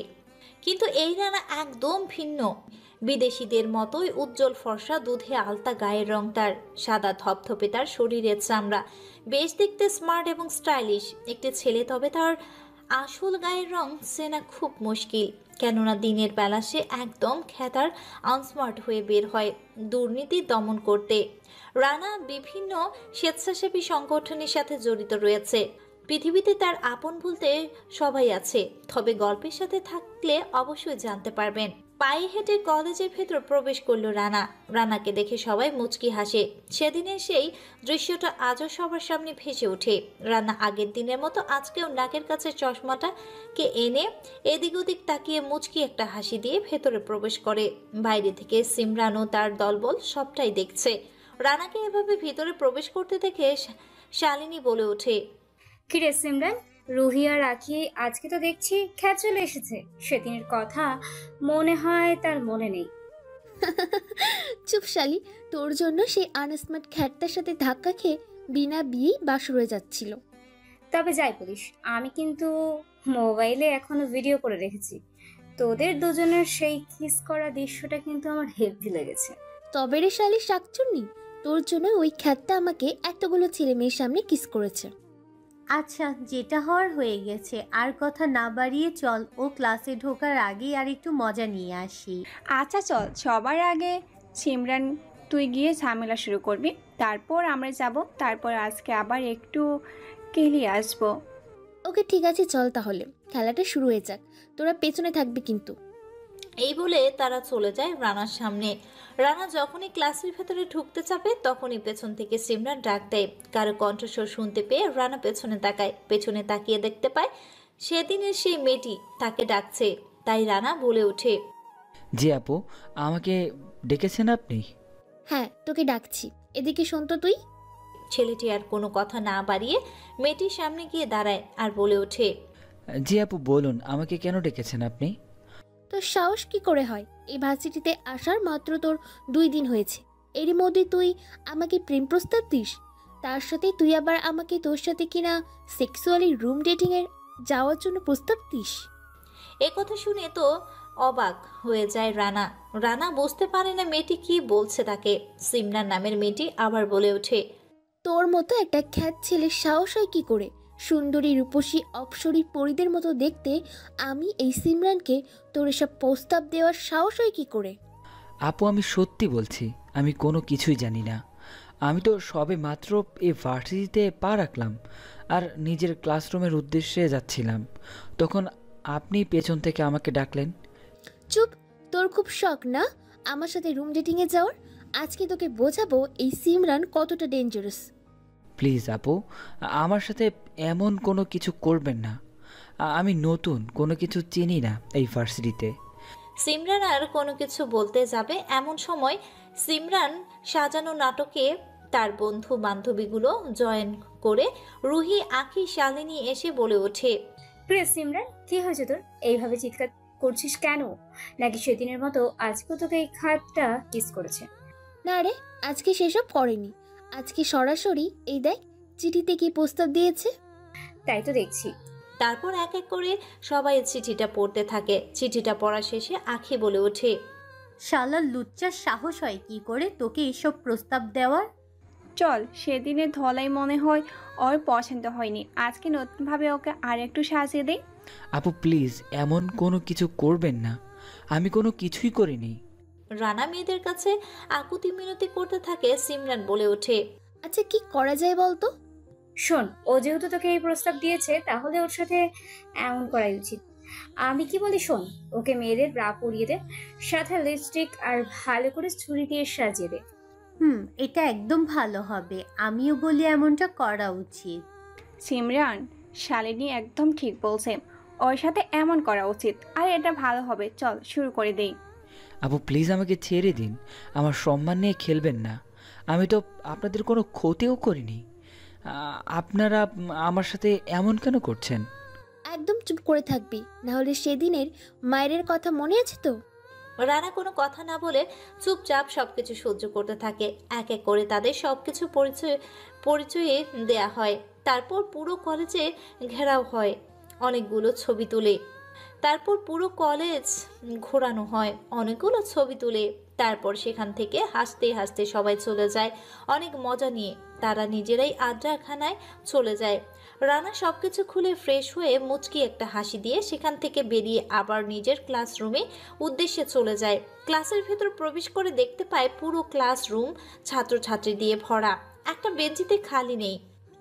কিন্তু এই রানা একদম ভিন্ন। বিদেশিদের মতোই উজ্জ্বল ফর্সা, দুধে আলতা গায়ের রং তার, সাদা ধপধপে তার শরীরের চামড়া, বেশ দেখতে স্মার্ট এবং স্টাইলিশ একটি ছেলে। তবে তার আসল গায়ের রং চেনা খুব মুশকিল, কেননা দিনের বেলা সে একদম খেতার আনস্মার্ট হয়ে বের হয় দুর্নীতি দমন করতে। রানা বিভিন্ন স্বেচ্ছাসেবী সংগঠনের সাথে জড়িত রয়েছে। পৃথিবীতে তার আপন বলতে সবাই আছে, তবে গল্পের সাথে থাকলে অবশ্যই জানতে পারবেন। পায়ে হেঁটে কলেজের ভেতর প্রবেশ করলো রানা। রানাকে দেখে সবাই মুচকি হাসে। সেদিনের সেই দৃশ্যটা আজও সবার সামনে ভেসে ওঠে। রানা আগের দিনের মতো আজকেও নাকের কাছে চশমাটাকে এনে এদিক ওদিক তাকিয়ে মুচকি একটা হাসি দিয়ে ভেতরে প্রবেশ করে। বাইরে থেকে সিমরান ও তার দলবল সবটাই দেখছে। রানাকে এভাবে ভেতরে প্রবেশ করতে দেখে শালিনী বলে ওঠে, কিরে সিমরান, রুহি আর রাখি আজকে তো দেখছি খ্যাত চলে এসেছে। সেদিনের কথা মনে হয় তার মনে নেই। চুপ শালি, তোর জন্য সেই আনস্মার্ট খ্যাটটার সাথে ধাক্কা খেয়ে বিনা বিয়েই বাসুরে যাচ্ছিল। তবে যাই বলিস, আমি কিন্তু মোবাইলে এখনো ভিডিও করে রেখেছি। তোদের দুজনের সেই কিস করা দৃশ্যটা কিন্তু আমার হেভি লেগেছে। তবে রে শালি শাকচুন্নি, তোর জন্য ওই খ্যাটটা আমাকে এতগুলো ছেলে মেয়ের সামনে কিস করেছে। আচ্ছা, যেটা হওয়ার হয়ে গেছে, আর কথা না বাড়িয়ে চল ও ক্লাসে ঢোকার আগে আর একটু মজা নিয়ে আসি। আচ্ছা চল, সবার আগে সিমরান তুই গিয়ে ঝামেলা শুরু করবি, তারপর আমরা যাব, তারপর আজকে আবার একটু কেলিয়ে আসবো। ওকে ঠিক আছে, চল তাহলে খেলাটা শুরু হয়ে যাক। তোরা পেছনে থাকবি কিন্তু। এই বলে তারা চলে যায় রানার সামনে। রানা যখনই ক্লাসের ভেতরে ঢুকতে চাপে তখনই পেছন থেকে সিমরান ডাক দেয়। কারো কণ্ঠস্বর শুনতে পেয়ে রানা পেছনে তাকায়। পেছনে তাকিয়ে দেখতে পায় সেদিনের সেই মেয়েটি তাকে ডাকছে। তাই রানা বলে ওঠে, জি আপু, আমাকে ডেকেছেন আপনি? হ্যাঁ, তোকে ডাকছি, এদিকে শোন তো তুই। ছেলেটি আর কোনো কথা না বাড়িয়ে মেয়েটির সামনে গিয়ে দাঁড়ায় আর বলে ওঠে, জি আপু বলুন, আমাকে কেন ডেকেছেন আপনি? তোর সাহস কি করে হয়? এই ভার্সিটিতে আসার মাত্র তোর 2 দিন হয়েছে, এরই মধ্যে তুই আমাকে প্রেম প্রস্তাব দিস। তার সাথে তুই আবার আমাকে তোর সাথে কিনা সেক্সুয়ালি রুম ডেটিংয়ের যাওয়ার জন্য প্রস্তাব দিস। এ কথা শুনে তো অবাক হয়ে যায় রানা। রানা বুঝতে পারে না মেয়েটি কি বলছে তাকে। সিমরান নামের মেয়েটি আবার বলে ওঠে, তোর মতো একটা খ্যাত ছেলের সাহস হয় কি করে? সুন্দরী রূপসী অপ্সরী পরীদের মতো দেখতে আমি এই সিমরানকে তোর এসব প্রস্তাব দেওয়ার সাহস হয় কি করে? আপু আমি সত্যি বলছি, আমি কোনো কিছুই জানি না। আমি তো সবে মাত্র এই ভার্সিটিতে পা রাখলাম আর নিজের ক্লাসরুমের উদ্দেশ্যে যাচ্ছিলাম, তখন আপনি পেছন থেকে আমাকে ডাকলেন। চুপ, তোর খুব শখ না আমার সাথে রুম ডেটিংয়ে যাওয়ার? আজকে তোকে বোঝাবো এই সিমরান কতটা ডেঞ্জারাস। প্লিজ আপু, আমার সাথে এমন কোনো কিছু করবেন না। আমি নতুন, কোনো কিছু চিনি না এই ভার্সিটিতে। সিমরান আর কোনো কিছু বলতে যাবে এমন সময় সিমরান সাজানো নাটকে তার বন্ধু বান্ধবীগুলো জয়েন করে রুহি, আঁখি, শালিনী এসে বলে ওঠে, প্রিয় সিমরান, কি হয়েছে তোর? এইভাবে চিৎকার করছিস কেন? নাকি সেদিনের মতো আজকেও তোকে এই খাটটা কিস করেছে? না রে, আজকে সেসব করেনি। আজকে সরাসরি এই দেখ চিঠিতে কি প্রস্তাব দিয়েছে। তাই তো দেখছি। তারপর এক এক করে সবাই চিঠিটা পড়তে থাকে। চিঠিটা পড়া শেষে আখি বলে ওঠে, শালা লুচ্চার সাহস হয় কি করে তোকে এসব প্রস্তাব দেওয়ার? চল, সেদিনের ধলাই মনে হয় ওর পছন্দ হয়নি, আজকে নতুনভাবে ওকে আর একটু সাজিয়ে দেই। আপু প্লিজ এমন কোনো কিছু করবেন না, আমি কোনো কিছুই করিনি। রানা মেয়েদের কাছে আকুতি মিনতি করতে থাকে। সিমরান বলে ওঠে, আচ্ছা কি করা যায় বলতো? শোন, ও যেহেতু তোকে এই প্রস্তাব দিয়েছে তাহলে ওর সাথে এমন করাই উচিত। আমি কি বলি শোন, ওকে মেয়েদের ব্রা পরিয়ে দে, সাথে লিপস্টিক আর ভালো করে ছুরি দিয়ে সাজিয়ে দে। এটা একদম ভালো হবে। আমিও বলি এমনটা করা উচিত। সিমরান, শালিনী একদম ঠিক বলছে, ওর সাথে এমন করা উচিত। আর এটা ভালো হবে, চল শুরু করে দেই। আপু প্লিজ আমাকে ছেড়ে দিন, আমার সম্মান নিয়ে খেলবেন না। আমি তো আপনাদের কোনো ক্ষতিও করিনি, আপনারা আমার সাথে এমন কেন করছেন? একদম চুপ করে থাকবি, না হলে সেদিনের মায়ের কথা মনে আছে তো? রানা কোনো কথা না বলে চুপচাপ সবকিছু সহ্য করতে থাকে। এক এক করে তাদের সবকিছু পরিচয়ে দেয়া হয়। তারপর পুরো কলেজে ঘেরাও হয়, অনেকগুলো ছবি তুলে। তারপর পুরো কলেজ ঘোরানো হয়, অনেকগুলো ছবি তুলে। তারপর সেখান থেকে হাসতে হাসতে সবাই চলে যায় অনেক মজা নিয়ে। তারা নিজেরাই আড্ডাখানায় চলে যায়। রানা সবকিছু খুলে ফ্রেশ হয়ে মুচকি একটা হাসি দিয়ে সেখান থেকে বেরিয়ে আবার নিজের ক্লাসরুমে উদ্দেশ্যে চলে যায়। ক্লাসের ভেতর প্রবেশ করে দেখতে পায় পুরো ক্লাসরুম ছাত্রছাত্রী দিয়ে ভরা, একটা বেঞ্চিতে খালি নেই।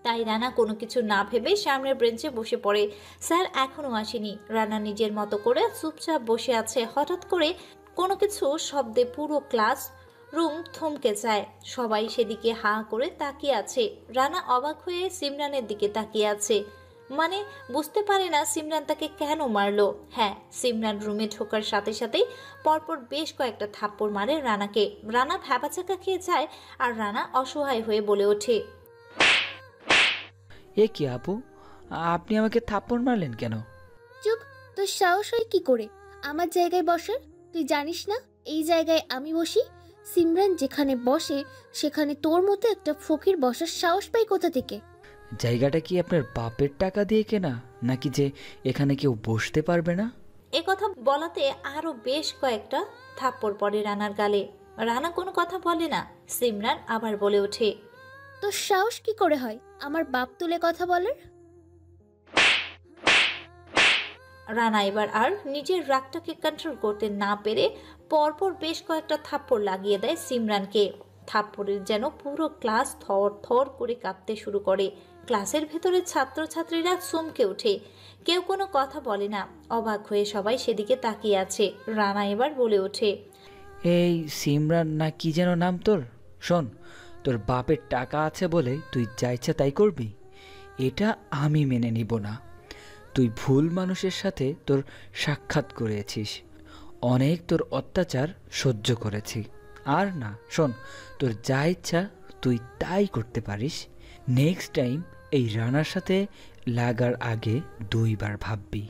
তাই রানা কোনো কিছু না ভেবে সামনের বেঞ্চে বসে পড়ে। স্যার এখনো আসেনি। রানা নিজের মতো করে চুপচাপ বসে আছে। হঠাৎ করে কোনো কিছু শব্দে পুরো ক্লাস রুম থমকে যায়। সবাই সেদিকে হাঁ করে তাকিয়ে আছে। রানা অবাক হয়ে সিমরানের দিকে তাকিয়ে আছে, মানে বুঝতে পারে না সিমরান তাকে কেন মারলো। হ্যাঁ, সিমরান রুমে ঢোকার সাথে সাথেই পরপর বেশ কয়েকটা থাপ্পড় মারে রানাকে। রানা ভ্যাবাচাকা খেয়ে যায় আর রানা অসহায় হয়ে বলে ওঠে, এ কি আপু, আপনি আমাকে থাপ্পড় মারলেন কেন? চুপ, তোর সাহস হয় কি করে আমার জায়গায় বসার? তুই জানিস না এই জায়গায় আমি বসি? সিমরান যেখানে বসে সেখানে তোর মতো একটা ফকির বসার সাহস পাই কোথা থেকে? জায়গাটা কি আপনার বাপের টাকা দিয়ে কেনা, নাকি যে এখানে কেউ বসতে পারবে না? এ কথা বলাতে আরো বেশ কয়েকটা থাপ্পড় পড়ে রানার গালে। রানা কোনো কথা বলে না। সিমরান আবার বলে ওঠে, তোর সাহস কি করে হয় আমার বাপ তুলে কথা বলার? রানা এবার আর নিজের রাগটাকে কন্ট্রোল করতে না পেরে পরপর বেশ কয়েকটা থাপ্পড় লাগিয়ে দেয় সিমরানকে। থাপ্পড়ের যেন পুরো ক্লাস থর থর করে কাঁপতে শুরু করে। ক্লাসের ভেতরে ছাত্রছাত্রীরা চমকে ওঠে। কেউ কোনো কথা বলে না। অবাক হয়ে সবাই সেদিকে তাকিয়ে আছে। রানা এবার বলে ওঠে, এই সিমরান না কি যেন নাম তোর, শোন, তোর বাপের টাকা আছে বলে তুই যা ইচ্ছা তাই করবি? এটা আমি মেনে নিব না। তুই ভুল মানুষের সাথে তোর সাক্ষাৎ করেছিস, অনেক তোর অত্যাচার সহ্য করেছি। আর না, শোন, তোর যা ইচ্ছা তুই তাই করতে পারিস। নেক্সট টাইম এই রানার সাথে লাগার আগে 2 বার ভাববি।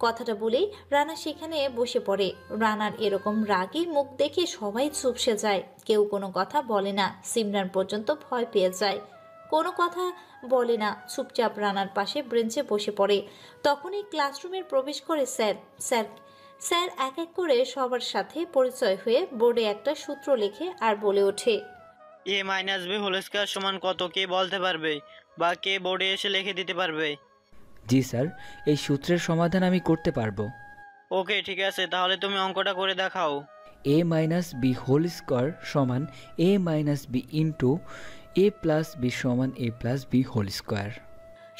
কথাটা বলেই রানা সেখানে বসে পড়ে। রানার এরকম রাগী মুখ দেখে সবাই চুপসে যায়, কেউ কোনো কথা বলে না। সিমরান পর্যন্ত ভয় পেয়ে যায়, কোনো কথা বলে না, চুপচাপ রানার পাশে বেঞ্চে বসে পড়ে। তখনই ক্লাসরুমের প্রবেশ করে স্যার। স্যার এক এক করে সবার সাথে পরিচয় হয়ে বোর্ডে একটা সূত্র লেখে আর বলে ওঠে, এ মাইনাস বি হোল স্কয়ার সমান কত কে বলতে পারবে, বা কে বোর্ডে এসে লিখে দিতে পারবে? জি স্যার, এই সূত্রের সমাধান আমি করতে পারবো। ওকে ঠিক আছে, তাহলে তুমি অঙ্কটা করে দেখাও। a minus b whole square সমান a minus b into a plus b সমান a plus b whole square.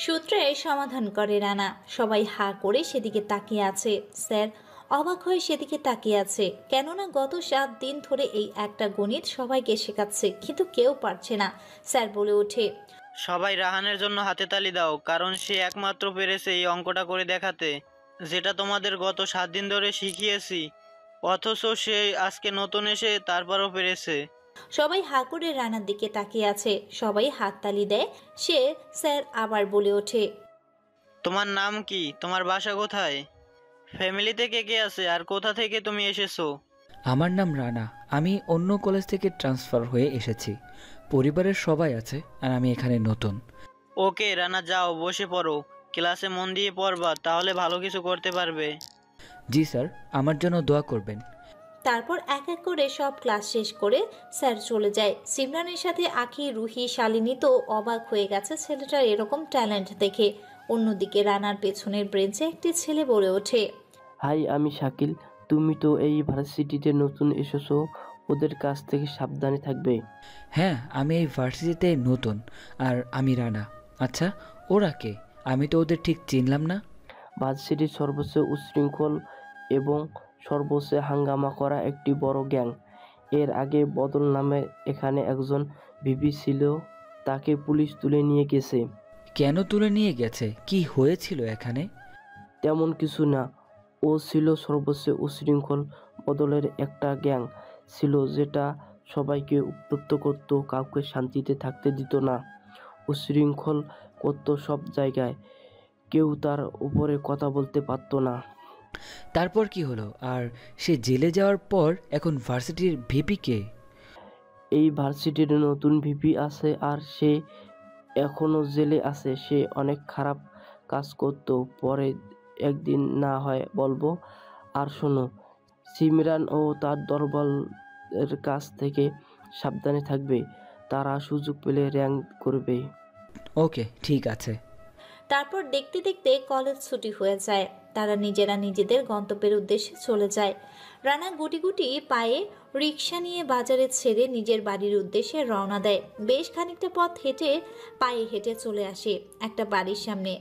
সূত্রে সমাধান করে রানা। সবাই হা করে সেদিকে তাকিয়ে আছে। স্যার অবাক হয়ে সেদিকে তাকিয়ে আছে, কেননা গত 7 দিন ধরে এই একটা গণিত সবাইকে শেখাচ্ছে, কিন্তু কেউ পারছে না। স্যার বলে ওঠে, সবাই রাহানের জন্য হাতে তালি দাও, কারণ সে একমাত্র পেরেছে এই অঙ্কটা করে দেখাতে, যেটা তোমাদের গত 7 দিন ধরে শিখিয়েছি। অথচ সে আজকে নতুন এসে তারপরও পেরেছে। সবাই হা করে রানার দিকে তাকিয়ে আছে। সবাই হাততালি দেয়। স্যার আবার বলে ওঠে, তোমার নাম কি? তোমার বাসা কোথায়? ফ্যামিলিতে কে কে আছে আর কোথা থেকে তুমি এসেছো? আমার নাম রানা। আমি অন্য কলেজ থেকে ট্রান্সফার হয়ে এসেছি। পরিবারের সবাই আছে আর আমি এখানে নতুন। ওকে রানা, যাও বসে পড়ো, ক্লাসে মন দিয়ে পড়বা, তাহলে ভালো কিছু করতে পারবে। জি স্যার, আমার জন্য দোয়া করবেন। তারপর এক এক করে সব ক্লাস শেষ করে স্যার চলে যায়। সিমরানের সাথে আঁখি, রুহি, শালিনী তো অবাক হয়ে গেছে ছেলেটার এরকম ট্যালেন্ট দেখে। অন্যদিকে রানার পেছনের বেঞ্চে একটি ছেলে বলে ওঠে, হাই, আমি শাকিল। তুমি তো এই ভার্সিটিতে নতুন এসেছো, ওদের কাছ থেকে সাবধানে থাকবে। হ্যাঁ, আমি এই ভার্সিটিতে নতুন আর আমি রানা। আচ্ছা, ওরা কে? আমি তো ওদের ঠিক চিনলাম না। ভার্সিটির সর্বোচ্চ উচ্ছৃঙ্খল এবং সর্বোচ্চ হাঙ্গামা করা একটি বড় গ্যাং। এর আগে বদল নামে এখানে একজন ভিপি ছিল, তাকে পুলিশ তুলে নিয়ে গেছে। কেন তুলে নিয়ে গেছে? কি হয়েছিল এখানে? তেমন কিছু না, ও ছিল সর্বোচ্চ উচ্ছৃঙ্খল বদলের একটা গ্যাং ছিল যেটা সবাইকে উত্ত্যক্ত করত, কাউকে শান্তিতে থাকতে দিত না, উচ্ছৃঙ্খল করত সব জায়গায়, কেউ তার উপরে কথা বলতে পারতো না। তারপর কি হলো? আর সে জেলে যাওয়ার পর এখন ভার্সিটির ভিপি কে? এই ভার্সিটির নতুন ভিপি আছে আর সে এখনো জেলে আছে। সে অনেক খারাপ কাজ করতো, পরে একদিন না হয় বলবো। আর শোনো, সিমরান ও তার দলবলের কাছ থেকে সাবধানে থাকবে, তারা সুযোগ পেলে র্যাঙ্ক করবে। ওকে, ঠিক আছে। তারপর দেখতে দেখতে কলেজ ছুটি হয়ে যায়। তারা নিজেরা নিজেদের গন্তব্যের উদ্দেশ্যে চলে যায়। রানা গুটি গুটি পায়ে রিক্সা নিয়ে বাজারে ছেড়ে নিজের বাড়ির উদ্দেশ্যে রওনা দেয়। বেশ খানিকটা পথ পায়ে হেঁটে চলে আসে একটা বাড়ির সামনে।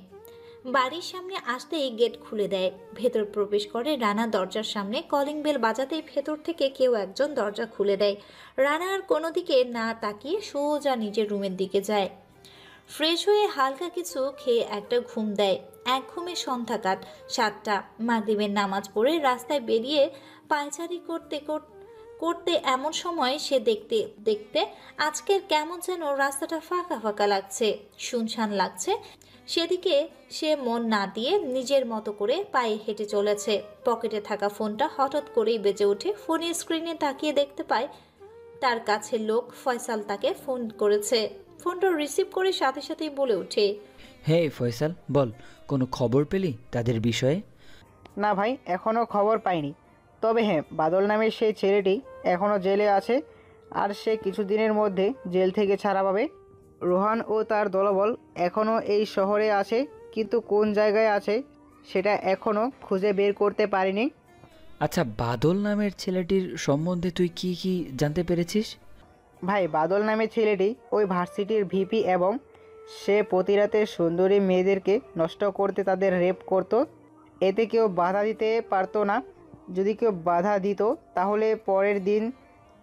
বাড়ির সামনে আসতেই গেট খুলে দেয়। ভেতর প্রবেশ করে রানা। দরজার সামনে কলিং বেল বাজাতেই ভেতর থেকে কেউ একজন দরজা খুলে দেয়। রানা আর কোনো দিকে না তাকিয়ে সোজা নিজের রুমের দিকে যায়। ফ্রেশ হয়ে হালকা কিছু খেয়ে একটা ঘুম দেয়। এক ঘুমে সন্ধ্যা কাট 7টা। মাগরিবের নামাজ পড়ে রাস্তায় বেরিয়ে পায়চারি করতে করতে এমন সময় সে দেখতে দেখতে আজকের কেমন যেন রাস্তাটা ফাঁকা ফাঁকা লাগছে, শুনশান লাগছে। সেদিকে সে মন না দিয়ে নিজের মতো করে পায়ে হেঁটে চলেছে। পকেটে থাকা ফোনটা হঠাৎ করেই বেজে ওঠে। ফোনের স্ক্রিনে তাকিয়ে দেখতে পায় তার কাছে লোক ফয়সাল তাকে ফোন করেছে। ফোনটা রিসিভ করে সাথে সাথেই বলে ওঠে, হে ফয়সাল, বল, কোনো খবর পেলি তাদের বিষয়ে? না ভাই, এখনও খবর পাইনি। তবে হ্যাঁ, বাদল নামের সেই ছেলেটি এখনও জেলে আছে আর সে কিছুদিনের মধ্যে জেল থেকে ছাড়া পাবে। রোহান ও তার দলবল এখনও এই শহরে আছে, কিন্তু কোন জায়গায় আছে সেটা এখনও খুঁজে বের করতে পারিনি। আচ্ছা, বাদল নামের ছেলেটির সম্বন্ধে তুই কি কি জানতে পেরেছিস? ভাই, বাদল নামের ছেলেটি ওই ভার্সিটির ভিপি এবং সে প্রতি রাতে সুন্দরী মেয়েদেরকে নষ্ট করতে তাদের রেপ করত। এতে কেউ বাধা দিতে পারতো না। যদি কেউ বাধা দিত তাহলে পরের দিন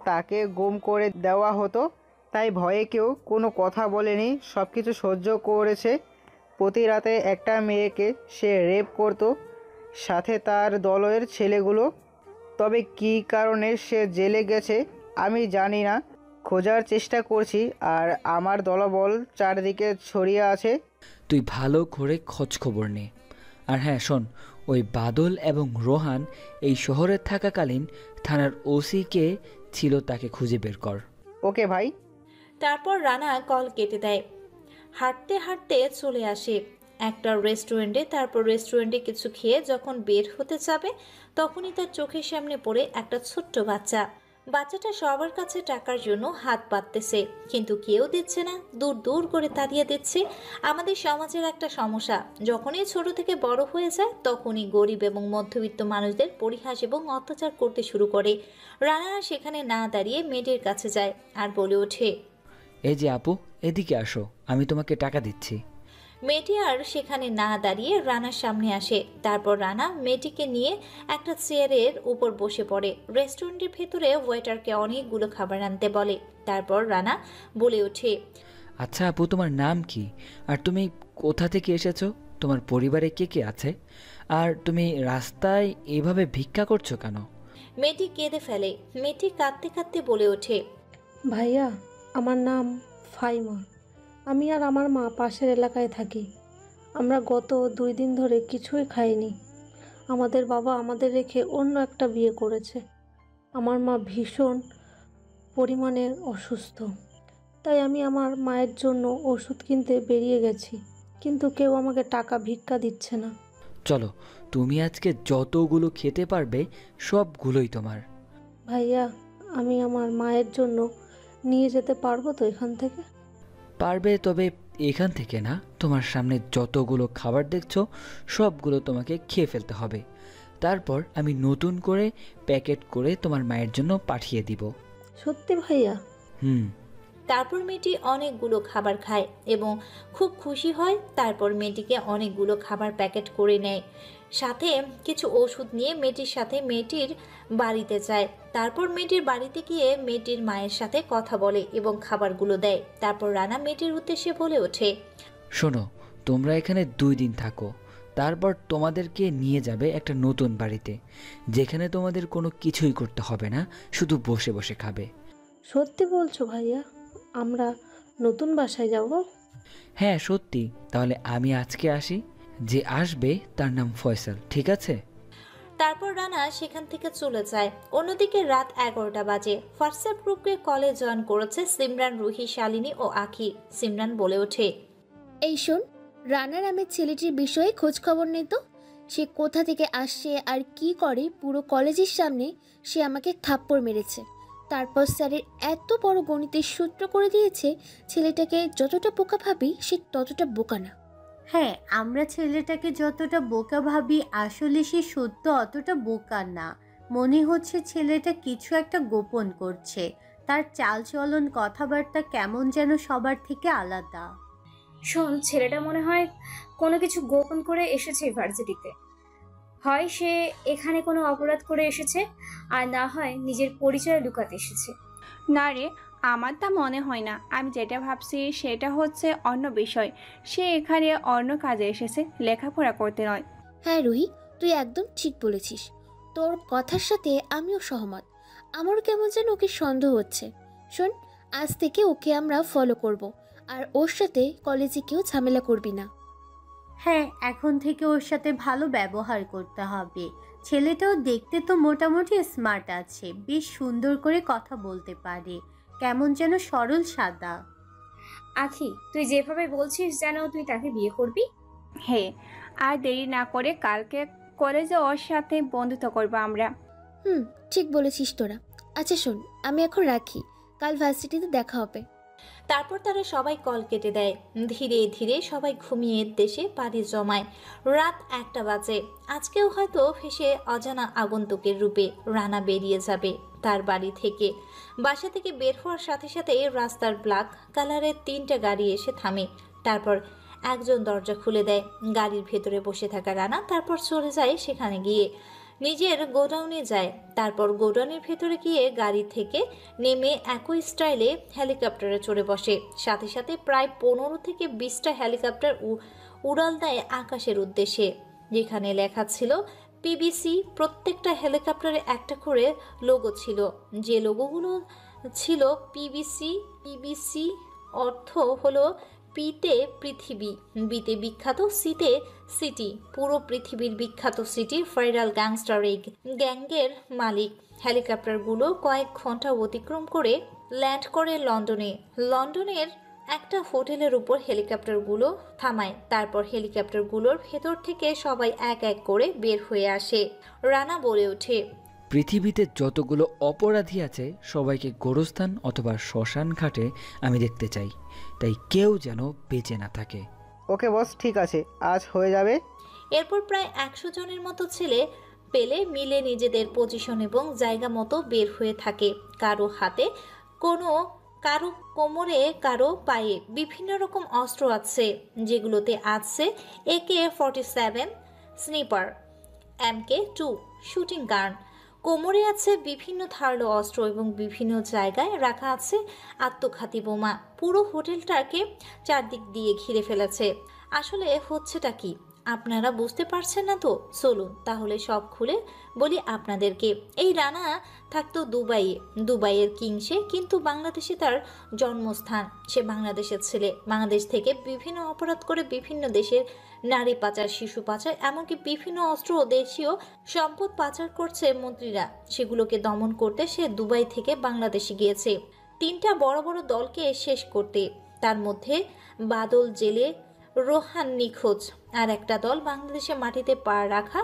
তাকে গুম করে দেওয়া হতো। তাই ভয়ে কেউ কোনো কথা বলেনি, সব কিছু সহ্য করেছে। প্রতি রাতে একটা মেয়েকে সে রেপ করত, সাথে তার দলের ছেলেগুলো। তবে কী কারণে সে জেলে গেছে আমি জানি না, খোঁজার চেষ্টা করছি। আর আমার দলবল চারদিকে ছড়িয়ে আছে। তুই ভালো করে খোঁজ খবর নে। আর হ্যাঁ শোন, ওই বাদল এবং রোহান এই শহরে থাকাকালীন থানার ওসি কে ছিল তাকে খুঁজে বের কর। ওকে ভাই। তারপর রানা কল কেটে দেয়। হাঁটতে হাঁটতে চলে আসে একটা রেস্টুরেন্টে। তারপর রেস্টুরেন্টে কিছু খেয়ে যখন বের হতে যাবে তখনই তার চোখের সামনে পড়ে একটা ছোট্ট বাচ্চা। বাচ্চাটা সবার কাছে টাকার জন্য হাত পাততেছে, কিন্তু কেউ দিচ্ছে না, দূর দূর করে তাড়িয়ে দিচ্ছে। আমাদের সমাজের একটা সমস্যা, যখনই ছোট থেকে বড় হয়ে যায় তখনই গরিব এবং মধ্যবিত্ত মানুষদের পরিহাস এবং অত্যাচার করতে শুরু করে। রানা সেখানে না দাঁড়িয়ে মেয়েটির কাছে যায় আর বলে ওঠে, এই যে আপু, এদিকে আসো, আমি তোমাকে টাকা দিচ্ছি। মেয়েটি আর সেখানে না দাঁড়িয়ে রানার সামনে আসে। তারপর রানা মেয়েটিকে নিয়ে একটা চেয়ারের উপর বসে পড়ে। রেস্টুরেন্টের ভেতরে ওয়েটারকে অনেকগুলো খাবার আনতে বলে। তারপর রানা বলে ওঠে, আচ্ছা আপু, তোমার নাম কি? আর তুমি কোথা থেকে এসেছো? তোমার পরিবারে কে কে আছে? আর তুমি রাস্তায় এভাবে ভিক্ষা করছো কেন? মেয়েটি কেঁদে ফেলে। মেয়েটি কাঁদতে কাঁদতে বলে ওঠে, ভাইয়া, আমার নাম ফাইমা। আমি আর আমার মা পাশের এলাকায় থাকি। আমরা গত 2 দিন ধরে কিছুই খাইনি। আমাদের বাবা আমাদের রেখে অন্য একটা বিয়ে করেছে। আমার মা ভীষণ পরিমাণে অসুস্থ, তাই আমি আমার মায়ের জন্য ওষুধ কিনতে বেরিয়ে গেছি, কিন্তু কেউ আমাকে টাকা ভিক্ষা দিচ্ছে না। চলো, তুমি আজকে যতগুলো খেতে পারবে সবগুলোই তোমার। ভাইয়া, আমি আমার মায়ের জন্য নিয়ে যেতে পারবো তো এখান থেকে? পারবে, তবে এখান থেকে না, তোমার সামনে যতগুলো খাবার দেখছো সবগুলো তোমাকে খেয়ে ফেলতে হবে। তারপর আমি নতুন করে প্যাকেট করে তোমার মায়ের জন্য পাঠিয়ে দিব। সত্যি ভাইয়া? হুম। তারপর মেয়েটি অনেকগুলো খাবার খায় এবং খুব খুশি হয়। তারপর মেয়েটিকে অনেকগুলো খাবার প্যাকেট করে নেয়, সাথে কিছু ওষুধ নিয়ে মেয়েটির সাথে মেয়েটির বাড়িতে যায়। তারপর মেয়েটির বাড়িতে গিয়ে মেয়েটির মায়ের সাথে কথা বলে এবং খাবারগুলো দেয়। তারপর রানা মেয়েটির উদ্দেশ্যে বলে ওঠে, শোনো, তোমরা এখানে 2 দিন থাকো, তারপর তোমাদেরকে নিয়ে যাবে একটা নতুন বাড়িতে, যেখানে তোমাদের কোনো কিছুই করতে হবে না, শুধু বসে বসে খাবে। সত্যি বলছো ভাইয়া? আমরা নতুন বাসায় যাব? হ্যাঁ সত্যি। তাহলে আমি আজকে আসি, যে আসবে তার নাম ফয়সাল, ঠিক আছে? তারপর রানা সেখান থেকে চলে যায়। অন্যদিকে রাত 11টা বাজে। হোয়াটসঅ্যাপ গ্রুপে কলে জয়েন করেছে সিমরান, রুহি, শালিনী ও আখি। সিমরান বলে ওঠে, এই শোন, রানা নামের ছেলেটির বিষয়ে খোঁজ খবর নেই তো? সে কোথা থেকে আসছে আর কি করে, পুরো কলেজের সামনে সে আমাকে থাপ্পড় মেরেছে। তারপর স্যারের এত বড় গণিতের সূত্র করে দিয়েছে। ছেলেটাকে যতটা বোকা ভাবি সে ততটা বোকা না। হ্যাঁ, আমরা ছেলেটাকে যতটা বোকা ভাবি আসলে সে সত্য অতটা বোকা না। মনে হচ্ছে ছেলেটা কিছু একটা গোপন করছে। তার চালচলন, কথাবার্তা কেমন যেন সবার থেকে আলাদা। শোন, ছেলেটা মনে হয় কোনো কিছু গোপন করে এসেছে ভার্সিটিতে। হয় সে এখানে কোনো অপরাধ করে এসেছে, আর না হয় নিজের পরিচয় লুকাতে এসেছে। না রে, আমার তা মনে হয় না। আমি যেটা ভাবছি সেটা হচ্ছে অন্য বিষয়। সে এখানে অন্য কাজে এসেছে, লেখাপড়া করতে নয়। হ্যাঁ রুহি, তুই একদম ঠিক বলেছিস। তোর কথার সাথে আমিও সহমত। আমারও কেমন যেন ওকে সন্দেহ হচ্ছে। শোন, আজ থেকে ওকে আমরা ফলো করব, আর ওর সাথে কলেজে কেউ ঝামেলা করবি না। হ্যাঁ, এখন থেকে ওর সাথে ভালো ব্যবহার করতে হবে। ছেলেটাও দেখতে তো মোটামুটি স্মার্ট আছে, বেশ সুন্দর করে কথা বলতে পারে, কেমন যেন সরল সাদা। আখি, তুই যেভাবে বলছিস যেন তুই তাকে বিয়ে করবি। হ্যাঁ, আর দেরি না করে কালকে কলেজে ওর সাথে বন্ধুত্ব করবো আমরা। ঠিক বলেছিস তোরা। আচ্ছা শোন, আমি এখন রাখি, কাল ভার্সিটিতে দেখা হবে। তারপর তারা সবাই কল কেটে দেয়। ধীরে ধীরে সবাই ঘুমিয়ে দেশে পাড়ি জমায়। রাত 1টা বাজে। আজকেও হয়তো ফেসে অজানা আগন্তুকের রূপে রানা বেরিয়ে যাবে তার বাড়ি থেকে। বাসা থেকে বের হওয়ার সাথে সাথে রাস্তার ব্ল্যাক কালারের 3টা গাড়ি এসে থামে। তারপর একজন দরজা খুলে দেয়। গাড়ির ভেতরে বসে থাকা রানা তারপর চলে যায় সেখানে গিয়ে নিজের গোডাউনে যায়। তারপর গোডাউনের ভেতরে গিয়ে গাড়ি থেকে নেমে একই স্টাইলে হেলিকপ্টারে চড়ে বসে। সাথে সাথে প্রায় 15 থেকে 20টা হেলিকপ্টার উড়াল দেয় আকাশের উদ্দেশ্যে, যেখানে লেখা ছিল পিবিসি। প্রত্যেকটা হেলিকপ্টারে একটা করে লোগো ছিল, যে লোগোগুলো ছিল পিবিসি। পিবিসি অর্থ হলো পিতে পৃথিবী, বিতে বিখ্যাত, সিতে সিটি, পুরো পৃথিবীর বিখ্যাত সিটি ভাইরাল গ্যাংস্টার এই গ্যাংয়ের মালিক। হেলিকপ্টারগুলো কয়েক ঘন্টা অতিক্রম করে ল্যান্ড করে লন্ডনে। লন্ডনের একটা হোটেলের উপর হেলিকপ্টারগুলো থামায়। তারপর হেলিকপ্টারগুলোর ভেতর থেকে সবাই এক এক করে বের হয়ে আসে। রানা বলে ওঠে, পৃথিবীতে যতগুলো অপরাধী আছে সবাইকে গোরস্থান অথবা শ্মশান ঘাটে আমি দেখতে চাই, তাই কেউ যেন বেঁচে না থাকে। ওকে বস, ঠিক আছে, আজ হয়ে যাবে। এরপর প্রায় 100 জনের মতো ছেলে পেলে মিলে নিজেদের পজিশন এবং জায়গা মতো বের হয়ে থাকে। কারো হাতে কোনো, কারো কোমরে, কারো পায়ে বিভিন্ন রকম অস্ত্র আছে, যেগুলোতে আছে AK-47 স্নিপার, MK2 শুটিং গান। কোমরে আছে বিভিন্ন ধারালো অস্ত্র এবং বিভিন্ন জায়গায় রাখা আছে আত্মঘাতী বোমা। পুরো হোটেলটাকে চারদিক দিয়ে ঘিরে ফেলেছে। আসলে হচ্ছেটা কি? আপনারা বুঝতে পারছেন না তো? চলুন তাহলে সব খুলে বলি আপনাদেরকে। এই রানা থাকতো দুবাইয়ে, দুবাইয়ের কিং সে, কিন্তু বাংলাদেশে তার জন্মস্থান। সে বাংলাদেশের ছেলে। বাংলাদেশ থেকে বিভিন্ন অপরাধ করে বিভিন্ন দেশের নারী পাচার, শিশু পাচার, এমনকি বিভিন্ন অস্ত্র ও দেশীয় সম্পদ পাচার করছে মন্ত্রীরা। সেগুলোকে দমন করতে সে দুবাই থেকে বাংলাদেশে গিয়েছে 3টা বড় বড় দলকে শেষ করতে। তার মধ্যে বাদল জেলে রোহান নিখোঁজ, আর একটা দল বাংলাদেশে মাটিতে পা রাখা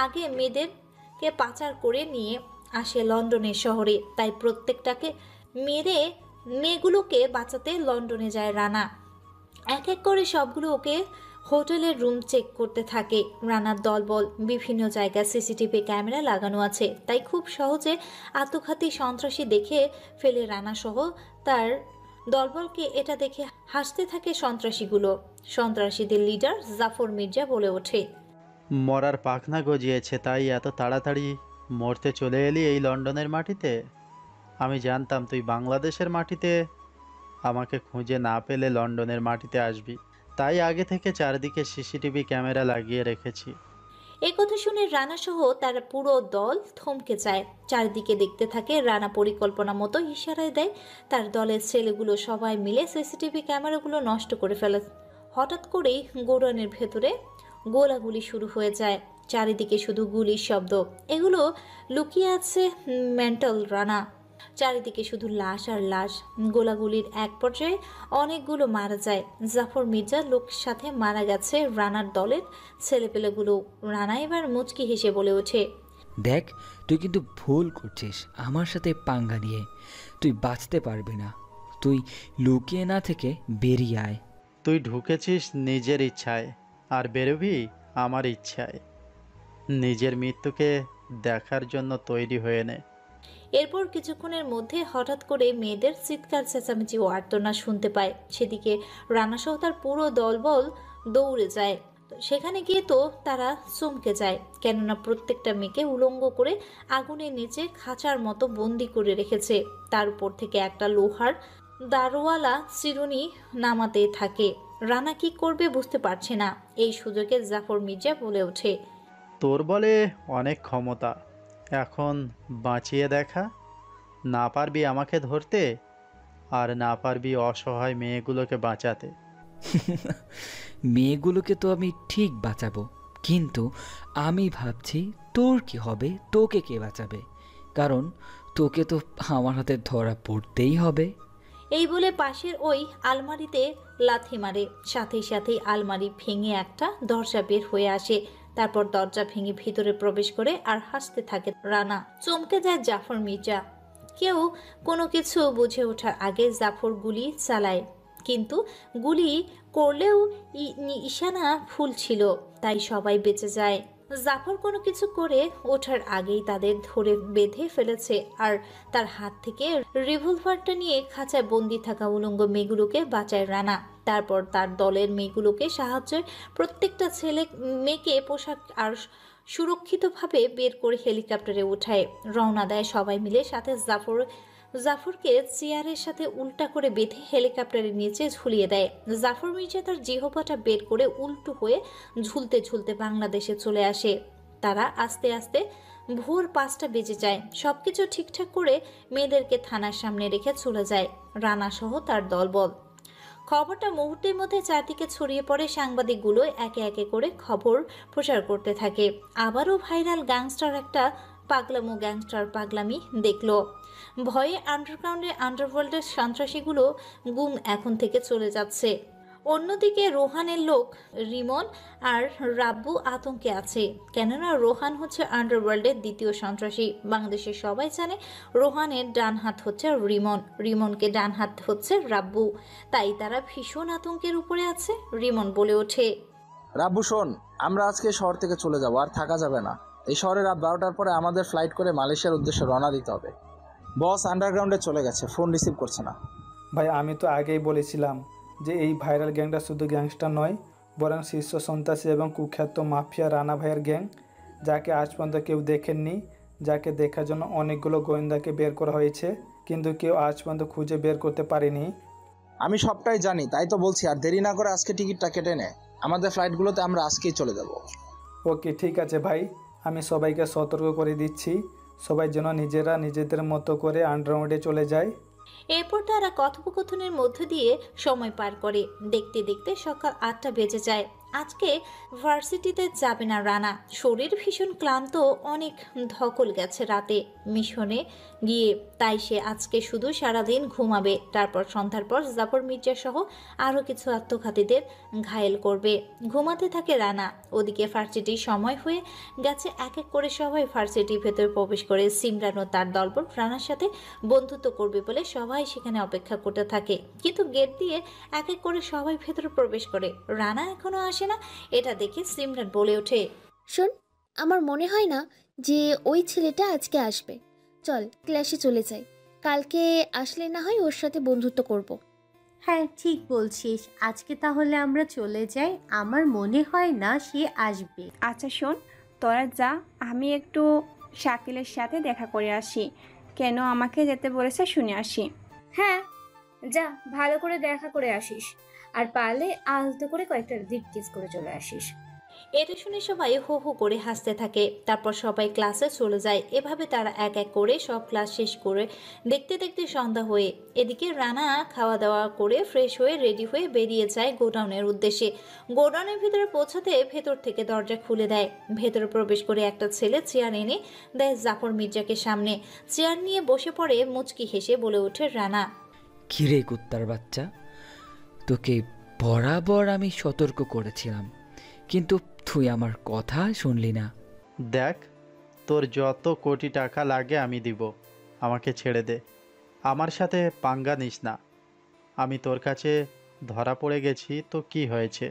আগে মেয়েদেরকে পাচার করে নিয়ে আসে লন্ডনের শহরে। তাই প্রত্যেকটাকে মেরে মেয়েগুলোকে বাঁচাতে লন্ডনে যায় রানা। এক এক করে সবগুলো ওকে হোটেলের রুম চেক করতে থাকে। রানার দলবল বিভিন্ন জায়গায় সিসিটিভি ক্যামেরা লাগানো আছে, তাই খুব সহজে আত্মঘাতী সন্ত্রাসী দেখে ফেলে রানা সহ তার দলবলকে। এটা দেখে হাসতে থাকে সন্ত্রাসীগুলো। সন্ত্রাসীদের লিডার জাফর মির্জা বলে ওঠে, মরার পাখনা গজিয়েছে, তাই এত তাড়াতাড়ি মরতে চলে এলি এই লন্ডনের মাটিতে? আমি জানতাম তুই বাংলাদেশের মাটিতে আমাকে খুঁজে না পেলে লন্ডনের মাটিতে আসবি, তাই আগে থেকে চারদিকে সিসিটিভি ক্যামেরা লাগিয়ে রেখেছি। এই কথা শুনে রানা সহ তার পুরো দল থমকে যায়। চারিদিকে দেখতে থাকে। রানা পরিকল্পনা মতো ইশারায় দেয় তার দলের ছেলেগুলো সবাই মিলে সিসিটিভি ক্যামেরাগুলো নষ্ট করে ফেলে। হঠাৎ করেই গোডাউনের ভেতরে গোলাগুলি শুরু হয়ে যায়। চারিদিকে শুধু গুলির শব্দ। এগুলো লুকিয়ে আছে মেন্টাল রানা। চারিদিকে শুধু লাশ আর লাশ। গোলাগুলির এক পর্যায়ে অনেকগুলো মারা যায়। জাফর মির্জার লোক সাথে মারা গেছে রানার দলের ছেলেপেলেগুলো। রানা এবার মুচকি হেসে বলে ওঠে, দেখ, তুই কিন্তু ভুল করছিস আমার সাথে পাঙ্গা নিয়ে। তুই বাঁচতে পারবি না। তুই লুকিয়ে না থেকে বেরিয়ে আয়। তুই ঢুকেছিস নিজের ইচ্ছায় আর বেরোবি আমার ইচ্ছায়। নিজের মৃত্যুকে দেখার জন্য তৈরি হয়ে নে। এরপর কিছুক্ষণের মধ্যে হঠাৎ করে মেয়েদের চিৎকার চেঁচামেচি ও আর্তনা শুনতে পায়। সেদিকে রানা সহ তার পুরো দলবল দৌড়ে যায়। সেখানে গিয়ে তো তারা চমকে যায়, কেননা প্রত্যেকটা মেয়েকে উলঙ্গ করে আগুনের নিচে খাঁচার মতো বন্দি করে রেখেছে। তার উপর থেকে একটা লোহার দারোয়ালা চিরুনি নামাতে থাকে। রানা কি করবে বুঝতে পারছে না। এই সুযোগে জাফর মির্জা বলে ওঠে, তোর বলে অনেক ক্ষমতা, এখন বাঁচিয়ে দেখা। না পারবি আমাকে ধরতে, আর না পারবি অসহায় মেয়েগুলোকে বাঁচাতে। মেয়েগুলোকে তো আমি ঠিক বাঁচাবো, কিন্তু আমি ভাবছি তোর কি হবে, তোকে কে বাঁচাবে? কারণ তোকে তো আমার হাতে ধরা পড়তেই হবে। এই বলে পাশের ওই আলমারিতে লাথি মারে। সাথে সাথেই আলমারি ভেঙে একটা দরজা বের হয়ে আসে। তারপর দরজা ভেঙে ভিতরে প্রবেশ করে আর হাসতে থাকে রানা। চমকে যায় জাফর মির্জা। কেউ কোনো কিছু বুঝে ওঠার আগে জাফর গুলি চালায়, কিন্তু গুলি করলেও নিশানা ভুল ছিল, তাই সবাই বেঁচে যায়। জাফর কোনো কিছু করে ওঠার আগেই তাদের ধরে বেঁধে ফেলেছে, আর তার হাত থেকে রিভলভারটা নিয়ে খাঁচায় বন্দি থাকা উলঙ্গ মেয়েগুলোকে বাঁচায় রানা। তারপর তার দলের মেয়েগুলোকে সাহায্যে প্রত্যেকটা ছেলে মেয়েকে পোশাক আর সুরক্ষিতভাবে বের করে হেলিকপ্টারে উঠায়। রওনা দেয় সবাই মিলে। সাথে জাফরকে চেয়ারের সাথে উল্টা করে বেঁধে হেলিকপ্টারের নিচে ঝুলিয়ে দেয়। জাফর মির্জা তার জিহ্বাটা বের করে উল্টো হয়ে ঝুলতে ঝুলতে বাংলাদেশে চলে আসে। তারা আস্তে আস্তে ভোর 5টা বেজে যায়। সবকিছু ঠিকঠাক করে মেয়েদেরকে থানার সামনে রেখে চলে যায় রানা সহ তার দলবল। খবরটা মুহূর্তের মধ্যে চারদিকে ছড়িয়ে পড়ে। সাংবাদিকগুলো একে একে করে খবর প্রচার করতে থাকে। আবারও ভাইরাল গ্যাংস্টার একটা পাগলামো গ্যাংস্টার পাগলামি দেখলো। ভয়ে আন্ডারওয়ার্ল্ডের সন্ত্রাসীগুলো গুম এখন থেকে চলে যাচ্ছে। অন্যদিকে রোহানের লোক রিমন আর রাব্বু আতঙ্কে আছে, কেননা রোহান হচ্ছে আন্ডারওয়ার্ল্ডের দ্বিতীয় সন্ত্রাসী। বাংলাদেশের সবাই জানে রোহানের ডান হাত হচ্ছে রিমন, রিমনকে ডান হাত হচ্ছে রাব্বু, তাই তারা ভীষণ আতঙ্কের উপরে আছে। রিমন বলে ওঠে, রাব্বু শোন, আমরা আজকে শহর থেকে চলে যাব, আর থাকা যাবে না। এই শহরে রাত 12টার পরে আমাদের ফ্লাইট করে মালয়েশিয়ার উদ্দেশ্যে রওনা দিতে হবে। বস আন্ডারগ্রাউন্ডে চলে গেছে, ফোন রিসিভ করছে না। ভাই, আমি তো আগেই বলেছিলাম যে এই ভাইরাল গ্যাংটা শুধু গ্যাংস্টার নয়, বরং শীর্ষ সন্ত্রাসী এবং কুখ্যাত মাফিয়া রানা ভাইয়ের গ্যাং, যাকে আজ পর্যন্ত কেউ দেখেননি, যাকে দেখার জন্য অনেকগুলো গোয়েন্দাকে বের করা হয়েছে, কিন্তু কেউ আজ পর্যন্ত খুঁজে বের করতে পারেনি। আমি সবটাই জানি, তাই তো বলছি, আর দেরি না করে আজকে টিকিটটা কেটে নে। আমাদের ফ্লাইটগুলোতে আমরা আজকেই চলে যাব। ওকে, ঠিক আছে ভাই, আমি সবাইকে সতর্ক করে দিচ্ছি, সবাই যেন নিজেরা নিজেদের মতো করে আন্ডারগ্রাউন্ডে চলে যায়। এরপর তারা কথোপকথনের মধ্য দিয়ে সময় পার করে। দেখতে দেখতে সকাল 8টা বেজে যায়। আজকে ভার্সিটিতে যাবে না রানা। শরীর ভীষণ ক্লান্ত, অনেক ধকল গেছে রাতে মিশনে গিয়ে, তাই সে আজকে শুধু সারাদিন ঘুমাবে। তারপর সন্ধ্যার পর জাফর মির্জা সহ আরও কিছু আত্মঘাতীদের ঘায়েল করবে। ঘুমাতে থাকে রানা। ওদিকে ভার্সিটির সময় হয়ে গেছে। এক এক করে সবাই ভার্সিটির ভেতরে প্রবেশ করে। সিমরান ও তার দলবল রানার সাথে বন্ধুত্ব করবে বলে সবাই সেখানে অপেক্ষা করতে থাকে, কিন্তু গেট দিয়ে এক এক করে সবাই ভেতরে প্রবেশ করে। রানা এখনো আসে না। এটা দেখে সিমরান বলে ওঠে, শোন, আমার মনে হয় না যে ওই ছেলেটা আজকে আসবে। চল ক্লাসে চলে যাই, কালকে আসলে না হয় ওর সাথে বন্ধুত্ব করব। হ্যাঁ, ঠিক বলছিস, আজকে তাহলে আমরা চলে যাই। আমার মনে হয় না সে আসবে। আচ্ছা শোন, তোরা যা, আমি একটু শাকিলের সাথে দেখা করে আসি। কেন আমাকে যেতে বলেছে শুনে আসি। হ্যাঁ যা, ভালো করে দেখা করে আসিস, আর পারলে আলতো করে কয়েকটা ডিপ কিস করে চলে আসিস। এটা শুনে সবাই হো হো করে হাসতে থাকে। তারপর সবাই ক্লাসে চলে যায়। এভাবে তারা এক এক করে সব ক্লাস শেষ করে দেখতে দেখতে সন্ধ্যা হয়ে। এদিকে রানা খাওয়া দাওয়া করে ফ্রেশ হয়ে রেডি হয়ে বেরিয়ে যায় গোডাউনের উদ্দেশ্যে। গোডাউনের ভিতরে পৌঁছাতে ভেতর থেকে দরজা খুলে দেয়। ভেতরে প্রবেশ করে একটা ছেলে চেয়ার এনে দেয় জাফর মির্জাকে সামনে। চেয়ার নিয়ে বসে পড়ে মুচকি হেসে বলে ওঠে রানা, কিরে কুত্তার বাচ্চা, তোকে বরাবর আমি সতর্ক করেছিলাম, কিন্তু তুই আমার কথা শুনলি না। দেখ, তোর যত কোটি টাকা লাগে আমি দিব, আমাকে ছেড়ে দে। আমার সাথে পাঙ্গা নিস না। আমি তোর কাছে ধরা পড়ে গেছি তো কি হয়েছে?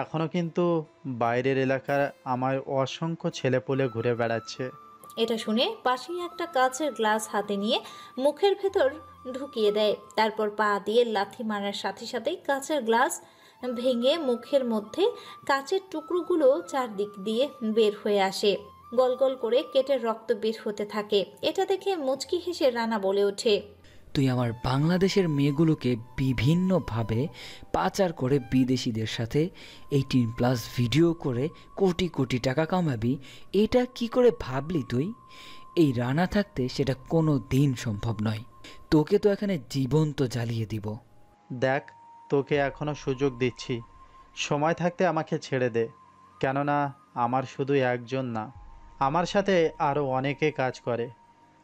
এখনও কিন্তু বাইরের এলাকার আমার অসংখ্য ছেলেপুলে ঘুরে বেড়াচ্ছে। এটা শুনে পাশেই একটা কাঁচের গ্লাস হাতে নিয়ে মুখের ভেতর ঢুকিয়ে দেয়। তারপর পা দিয়ে লাথি মারার সাথে সাথেই কাঁচের গ্লাস ভেঙে মুখের মধ্যে কাঁচের টুকরোগুলো চারদিক দিয়ে বের হয়ে আসে। গল গল করে কেটে রক্ত বের হতে থাকে। এটা দেখে মুচকি হেসে রানা বলে ওঠে, তুই আমার বাংলাদেশের মেয়েগুলোকে বিভিন্নভাবে পাচার করে বিদেশিদের সাথে 18+ ভিডিও করে কোটি কোটি টাকা কামাবি, এটা কি করে ভাবলি তুই? এই রানা থাকতে সেটা কোনো দিন সম্ভব নয়। তোকে তো এখানে জীবন্ত জ্বালিয়ে দিব। দেখ, তোকে এখনও সুযোগ দিচ্ছি, সময় থাকতে আমাকে ছেড়ে দে। কেননা আমার শুধু একজন না, আমার সাথে আরও অনেকে কাজ করে।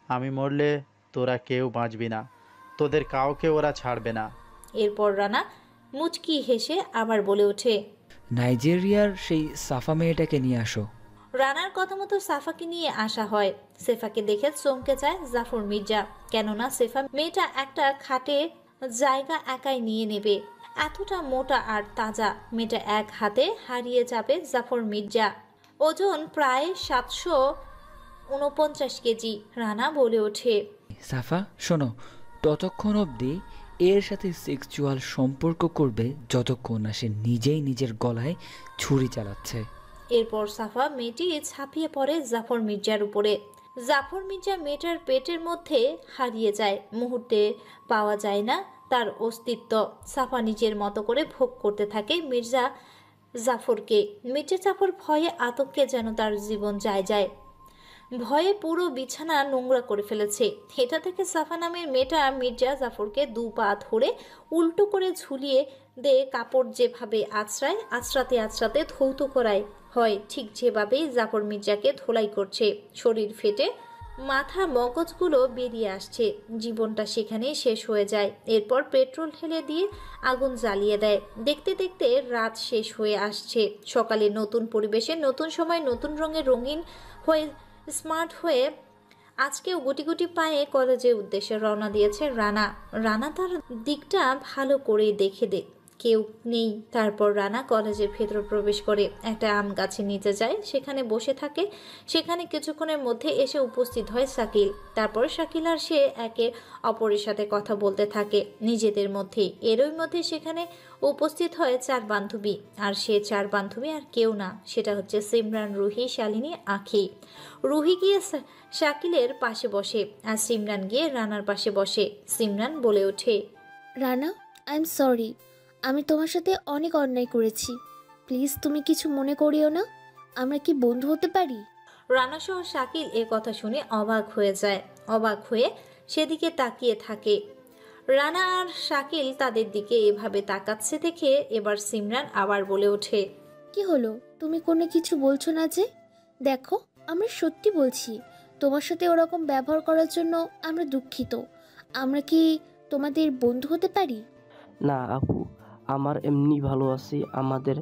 আমি মরলে তোরা কেউ বাঁচবি না, তোদের কাউকে ওরা ছাড়বে না। এরপর রানা মুচকি হেসে আবার বলে ওঠে, নাইজেরিয়ার সেই সাফা মেয়েটাকে নিয়ে আসো। রানার কথা মতো সাফাকে নিয়ে আসা হয়। সেফাকে দেখে চমকে যায় জাফর মির্জা, কেননা সেফা মেয়েটা একটা খাটে জায়গা একাই নিয়ে নেবে। এতটা মোটা আর তাজা মেয়েটা এক হাতে হারিয়ে যাবে জাফর মির্জা। ওজন প্রায় 749 কেজি। রানা বলে ওঠে, সাফা শোনো, ততক্ষণ অবধি এর সাথে সেক্সুয়াল সম্পর্ক করবে যতক্ষণ না সে নিজেই নিজের গলায় ছুরি চালাচ্ছে। এরপর সাফা মেয়েটি ছাপিয়ে পড়ে জাফর মির্জার উপরে। জাফর মির্জা মেয়েটার পেটের মধ্যে হারিয়ে যায়। মুহূর্তে পাওয়া যায় না তার অস্তিত্ব। সাফা নিজের মতো করে ভোগ করতে থাকে মির্জা জাফরকে। মির্জা জাফর ভয়ে আতঙ্কে যেন তার জীবন যায়। ভয়ে পুরো বিছানা নোংরা করে ফেলেছে। এটা থেকে সাফা নামের মেয়েটা মির্জা জাফরকে 2 পা ধরে উল্টো করে ঝুলিয়ে দে কাপড় যেভাবে আঁচড়াতে ধৌত করায় হয়, ঠিক যেভাবেই জাফর মির্জাকে ধোলাই করছে। শরীর ফেটে মাথা মগজগুলো বেরিয়ে আসছে। জীবনটা সেখানেই শেষ হয়ে যায়। এরপর পেট্রোল ঢেলে দিয়ে আগুন জ্বালিয়ে দেয়। দেখতে দেখতে রাত শেষ হয়ে আসছে। সকালে নতুন পরিবেশে, নতুন সময়, নতুন রঙে রঙিন হয়ে স্মার্ট হয়ে আজকেও গুটি গুটি পায়ে কলেজের উদ্দেশ্যে রওনা দিয়েছে রানা তার দিকটা ভালো করে দেখে কেউ নেই। তারপর রানা কলেজের ভেতর প্রবেশ করে একটা আম গাছের নিচে যায়, সেখানে বসে থাকে। সেখানে কিছুক্ষণের মধ্যে এসে উপস্থিত হয় শাকিল। তারপর শাকিল আর সে একে অপরের সাথে কথা বলতে থাকে নিজেদের মধ্যেই। এরই মধ্যে সেখানে উপস্থিত হয় 4 বান্ধবী। আর সে 4 বান্ধবী আর কেউ না, সেটা হচ্ছে সিমরান, রুহি, শালিনী, আখি। রুহি গিয়ে শাকিলের পাশে বসে আর সিমরান গিয়ে রানার পাশে বসে। সিমরান বলে ওঠে, রানা, আই এম সরি, আমি তোমার সাথে অনেক অন্যায় করেছি। প্লিজ তুমি কিছু মনে করিও না, আমরা কি বন্ধু হতে পারি? রানা সহ শাকিল এ কথা শুনে অবাক হয়ে যায়। অবাক হয়ে সেদিকে তাকিয়ে থাকে। রানা আর শাকিল তাদের দিকে এভাবে তাকাচ্ছে দেখে এবার সিমরান আবার বলে ওঠে, কি হলো, তুমি কোনো কিছু বলছো না যে? দেখো, আমরা সত্যি বলছি, তোমার সাথে ওরকম ব্যবহার করার জন্য আমরা দুঃখিত। আমরা কি তোমাদের বন্ধু হতে পারি? না আপু, আমার এমনি ভালো আছি, আমাদের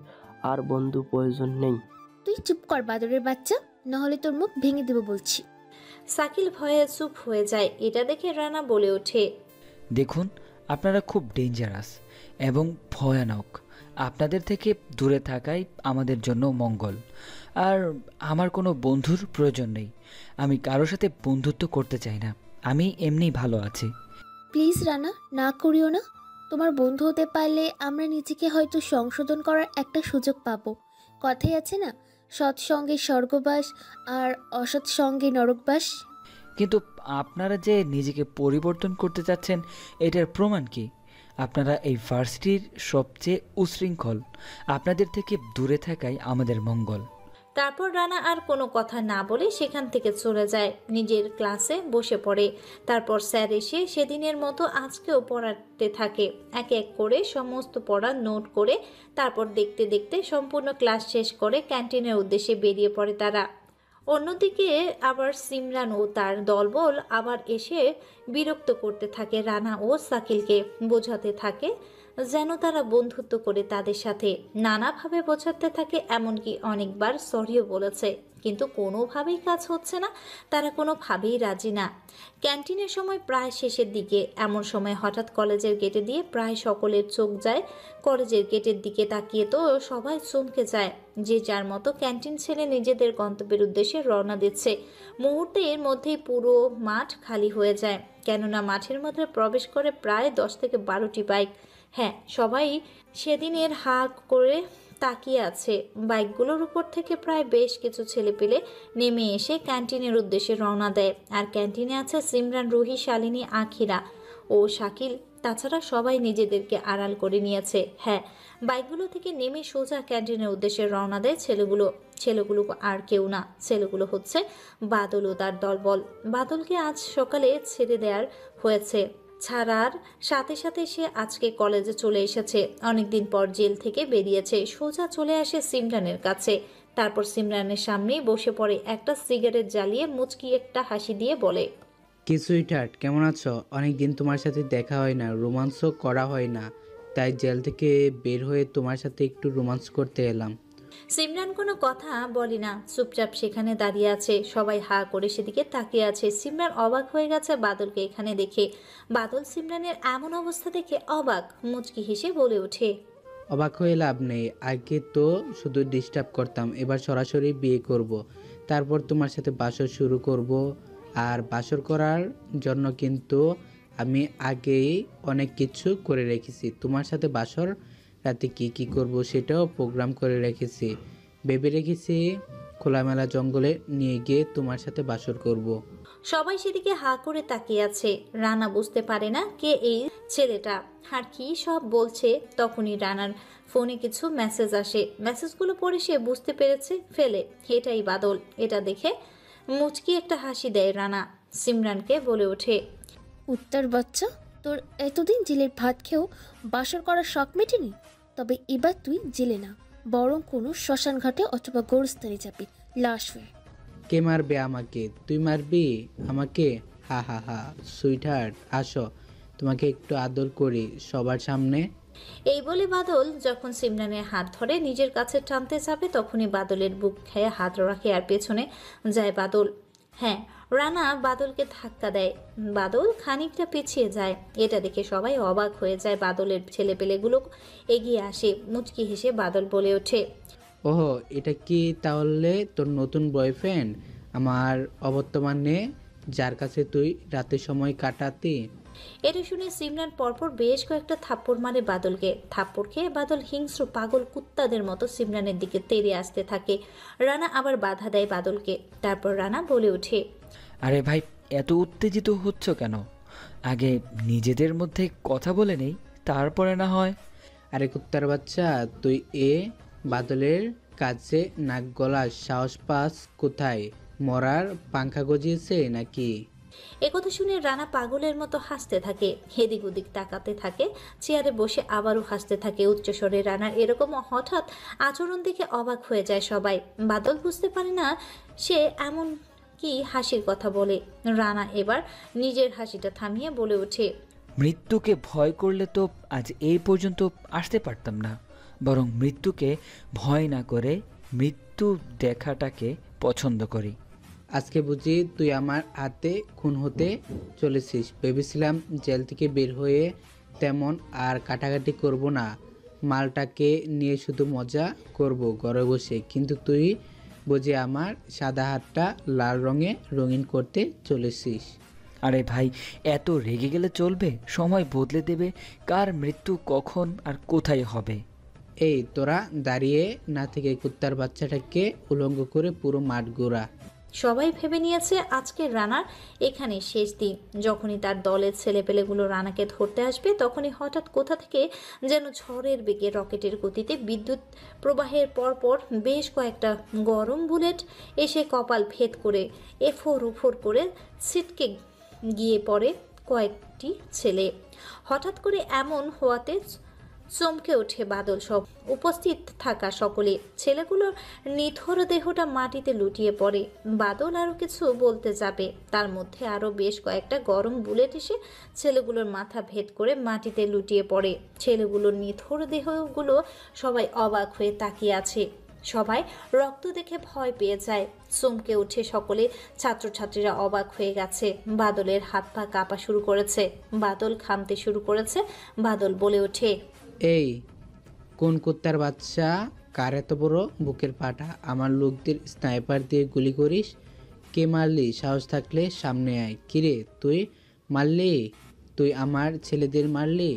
আর বন্ধু প্রয়োজন নেই। তুই চুপ কর বাদরের বাচ্চা, নাহলে তোর মুখ ভেঙে দেবো বলছি। শাকিল ভয়ে চুপ হয়ে যায়। এটা দেখে রানা বলে ওঠে, দেখুন, আপনারা খুব ডেঞ্জারাস এবং ভয়ানক। আপনাদের থেকে দূরে থাকাই আমাদের জন্য মঙ্গল। আর আমার কোনো বন্ধুর প্রয়োজন নেই। আমি কারোর সাথে বন্ধুত্ব করতে চাই না। আমি এমনি ভালো আছি। প্লিজ রানা, না করিও না। তোমার বন্ধু হতে পারলে আমরা নিজেকে হয়তো সংশোধন করার একটা সুযোগ পাবো। কথাই আছে না, সৎসঙ্গে স্বর্গবাস আর অসৎ সঙ্গে নরকবাস। কিন্তু আপনারা যে নিজেকে পরিবর্তন করতে চাচ্ছেন, এটার প্রমাণ কি? আপনারা এই ভার্সিটির সবচেয়ে উশৃঙ্খল। আপনাদের থেকে দূরে থাকাই আমাদের মঙ্গল। তারপর রানা আর কোনো কথা না বলে সেখান থেকে চলে যায়, নিজের ক্লাসে বসে পড়ে। তারপর স্যার এসে সেদিনের মতো আজকেও পড়াতে থাকে। এক এক করে সমস্ত পড়া নোট করে তারপর দেখতে দেখতে সম্পূর্ণ ক্লাস শেষ করে ক্যান্টিনের উদ্দেশ্যে বেরিয়ে পড়ে তারা। অন্যদিকে আবার সিমরান ও তার দলবল আবার এসে বিরক্ত করতে থাকে রানা ও শাকিলকে। বোঝাতে থাকে যেন তারা বন্ধুত্ব করে তাদের সাথে। নানাভাবে বোঝাতে থাকে, এমনকি অনেকবার সরিও বলেছে, কিন্তু কোনোভাবেই কাজ হচ্ছে না। তারা কোনোভাবেই রাজি না। ক্যান্টিনের সময় প্রায় শেষের দিকে। এমন সময় হঠাৎ কলেজের গেটে দিয়ে প্রায় সকলের চোখ যায়। কলেজের গেটের দিকে তাকিয়ে তো সবাই চমকে যায়। যে যার মতো ক্যান্টিন ছেড়ে নিজেদের গন্তব্যের উদ্দেশ্যে রওনা দিচ্ছে। মুহূর্তের মধ্যেই পুরো মাঠ খালি হয়ে যায়, কেননা মাঠের মধ্যে প্রবেশ করে প্রায় 10 থেকে 12টি বাইক। হ্যাঁ, সবাই সেদিনের হা করে তাকিয়ে আছে। বাইকগুলোর উপর থেকে প্রায় বেশ কিছু ছেলেপেলে নেমে এসে ক্যান্টিনের উদ্দেশ্যে রওনা দেয়। আর ক্যান্টিনে আছে সিমরান, রুহি, শালিনী, আখিরা ও শাকিল। তাছাড়া সবাই নিজেদেরকে আড়াল করে নিয়েছে। হ্যাঁ, বাইকগুলো থেকে নেমে সোজা ক্যান্টিনের উদ্দেশ্যে রওনা দেয় ছেলেগুলো আর কেউ না, ছেলেগুলো হচ্ছে বাদল ও তার দলবল। বাদলকে আজ সকালে ছেড়ে দেওয়ার হয়েছে। ছাড়ার সাথে সাথে সে আজকে কলেজে চলে এসেছে। অনেকদিন পর জেল থেকে বেরিয়েছে। সোজা চলে আসে সিমরানের কাছে। তারপর সিমরানের সামনেই বসে পড়ে, একটা সিগারেট জ্বালিয়ে মুচকি একটা হাসি দিয়ে বলে, কি সুইটহার্ট, কেমন আছো? অনেকদিন তোমার সাথে দেখা হয় না, রোমান্সও করা হয় না, তাই জেল থেকে বের হয়ে তোমার সাথে একটু রোমান্স করতে এলাম। সিমরান কোনো কথা বলে না, চুপচাপ সেখানে দাঁড়িয়ে আছে। সবাই হা করে সেদিকে তাকিয়ে আছে। সিমরান অবাক হয়ে গেছে বাদলকে এখানে দেখে। বাদল সিমরানের এমন অবস্থা দেখে অবাক, মুচকি হেসে বলে ওঠে, অবাক হয়ে লাভ নেই, আগে তো শুধু ডিস্টার্ব করতাম, এবার সরাসরি বিয়ে করব, তারপর তোমার সাথে বাসর শুরু করব। আর বাসর করার জন্য কিন্তু আমি আগেই অনেক কিছু করে রেখেছি। তোমার সাথে বাসর রাতে কি করব সেটাও প্রোগ্রাম করে রেখেছি। ভেবে রেখেছি খোলামেলা জঙ্গলে নিয়ে গিয়ে তোমার সাথে বাসর করব। সবাই সেদিকে হা করে তাকিয়ে আছে। রানা বুঝতে পারে না কে এই ছেলেটা আর কি সব বলছে। তখনই রানার ফোনে কিছু মেসেজ আসে। মেসেজগুলো পড়ে সে বুঝতে পেরেছে ফেলে এটাই বাদল। এটা দেখে মুচকি একটা হাসি দেয় রানা। সিমরানকে বলে ওঠে, উত্তর বাচ্চা, তোর এতদিন জেলের ভাত খেয়েও বাসর করার শখ মেটেনি? তবে এবার তুই জেলে না, বরং কোনো শ্মশান ঘাটে অথবা গোরস্থানে যাবি লাশ হয়ে। কে মারবে আমাকে? তুই মারবি আমাকে? হা হা হা। সুইটহার্ট, আসো, তোমাকে একটু আদর করি সবার সামনে। এই বলে বাদল যখন সিমরানের হাত ধরে নিজের কাছে টানতে যাবে, তখনই বাদলের বুক খেয়ে হাত রাখে আর পেছনে যায় বাদল। হ্যাঁ, রানা বাদলকে ধাক্কা দেয়। বাদল খানিকটা পিছিয়ে যায়। এটা দেখে সবাই অবাক হয়ে যায়। বাদলের ছেলেপেলেগুলো এগিয়ে আসে। মুচকি হেসে বাদল বলে ওঠে, ওহো, এটা কি তাহলে তোর নতুন বয়ফ্রেন্ড, আমার অবর্তমানে, যার কাছে তুই রাতের সময় কাটাতি? এটা শুনে সিমরান পরপর বেশ কয়েকটা থাপ্পড় মারে বাদলকে। থাপ্পড় খেয়ে বাদল হিংস্র পাগল কুত্তাদের মতো সিমরানের দিকে তেড়ে আসতে থাকে। রানা আবার বাধা দেয় বাদলকে। তারপর রানা বলে ওঠে, আরে ভাই, এত উত্তেজিত হচ্ছ কেন? আগে নিজেদের মধ্যে কথা বলে নেই, তারপরে না হয়। আরে কুত্তার বাচ্চা, তুই বাদলের কাছে নাক গলার সাহস পাস কোথায়? মরার পাংখা গজিয়েছে নাকি? একথা শুনে রানা পাগলের মতো হাসতে থাকে, এদিক ওদিক তাকাতে থাকে, চেয়ারে বসে আবারও হাসতে থাকে উচ্চস্বরে। রানার এরকম হঠাৎ আচরণ দেখে অবাক হয়ে যায় সবাই। বাদল বুঝতে পারে না সে এমন কি হাসির কথা বলে। রানা এবার নিজের হাসিটা থামিয়ে বলে ওঠে, মৃত্যুকে ভয় করলে তো আজ এই পর্যন্ত আসতে পারতাম না, বরং মৃত্যুকে ভয় না করে মৃত্যু দেখাটাকে পছন্দ করি। আজকে বুঝি তুই আমার হাতে খুন হতে চলেছিস? ভেবেছিলাম জেল থেকে বের হয়ে তেমন আর কাটাকাটি করব না, মালটাকে নিয়ে শুধু মজা করব ঘরে বসে, কিন্তু তুই বুঝি আমার সাদা হাতটা লাল রঙে রঙিন করতে চলেছিস। আরে ভাই, এত রেগে গেলে চলবে? সময় বদলে দেবে কার মৃত্যু কখন আর কোথায় হবে। এই তোরা দাঁড়িয়ে না থেকে কুত্তার বাচ্চাটাকে উলঙ্গ করে পুরো মাঠ ঘোরা। সবাই ভেবে নিয়েছে আজকে রানার এখানে শেষ দিন। যখনই তার দলের ছেলেপেলেগুলো রানাকে ধরতে আসবে, তখনই হঠাৎ কোথা থেকে যেন ঝড়ের বেগে রকেটের গতিতে বিদ্যুৎ প্রবাহের পরপর বেশ কয়েকটা গরম বুলেট এসে কপাল ভেদ করে এফোর উফোর করে ছিটকে গিয়ে পড়ে কয়েকটি ছেলে। হঠাৎ করে এমন হওয়াতে চমকে ওঠে বাদল সব উপস্থিত থাকা সকলে। ছেলেগুলোর নিথর দেহটা মাটিতে লুটিয়ে পড়ে। বাদল আরও কিছু বলতে যাবে, তার মধ্যে আরও বেশ কয়েকটা গরম বুলেট এসে ছেলেগুলোর মাথা ভেদ করে মাটিতে লুটিয়ে পড়ে। ছেলেগুলোর নিথর দেহগুলো সবাই অবাক হয়ে তাকিয়ে আছে। সবাই রক্ত দেখে ভয় পেয়ে যায়, চমকে উঠে সকলে। ছাত্রছাত্রীরা অবাক হয়ে গেছে। বাদলের হাত পা কাঁপা শুরু করেছে, বাদল ঘামতে শুরু করেছে। বাদল বলে ওঠে, এই কোন কুত্তার বাচ্চা, কার এত বড় বুকের পাটা? আমার লোকদের স্নাইপার দিয়ে গুলি করিস? কে মারলি? সাহস থাকলে সামনে আয়। কিরে তুই মারলি? তুই আমার ছেলেদের মারলি?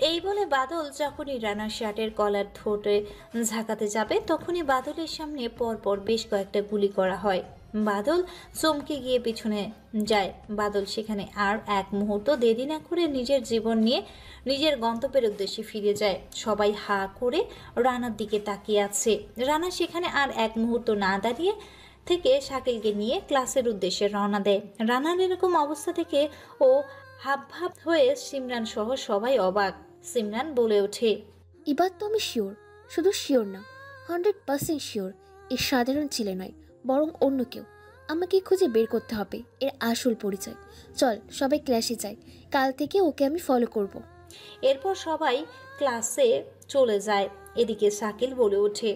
এই বলে বাদল যখনই রানার শার্টের কলার ধরে ঝাঁকাতে যাবে, তখনই বাদলের সামনে পরপর বেশ কয়েকটা গুলি করা হয়। বাদল চমকে গিয়ে পিছনে যায়। বাদল সেখানে আর এক মুহূর্ত দেরি না করে নিজের জীবন নিয়ে নিজের গন্তব্যের উদ্দেশ্যে ফিরে যায়। সবাই হা করে রানার দিকে তাকিয়ে আছে। রানা সেখানে আর এক মুহূর্ত না দাঁড়িয়ে থেকে শাকিলকে নিয়ে ক্লাসের উদ্দেশ্যে রওনা দেয়। রানার এরকম অবস্থা থেকে ও হাবভাব হয়ে সিমরান সহ সবাই অবাক। সিমরান বলে ওঠে, এবার তো আমি শিওর, শুধু শিওর না 100% শিওর এ সাধারণ ছেলে নয়, বরং অন্য কেউ। আমাকে খুঁজে বের করতে হবে এর আসল পরিচয়। চল সবাই ক্লাসে যাই, কাল থেকে ওকে আমি ফলো করব। এরপর সবাই ক্লাসে চলে যায়। এদিকে শাকিল বলে ওঠে,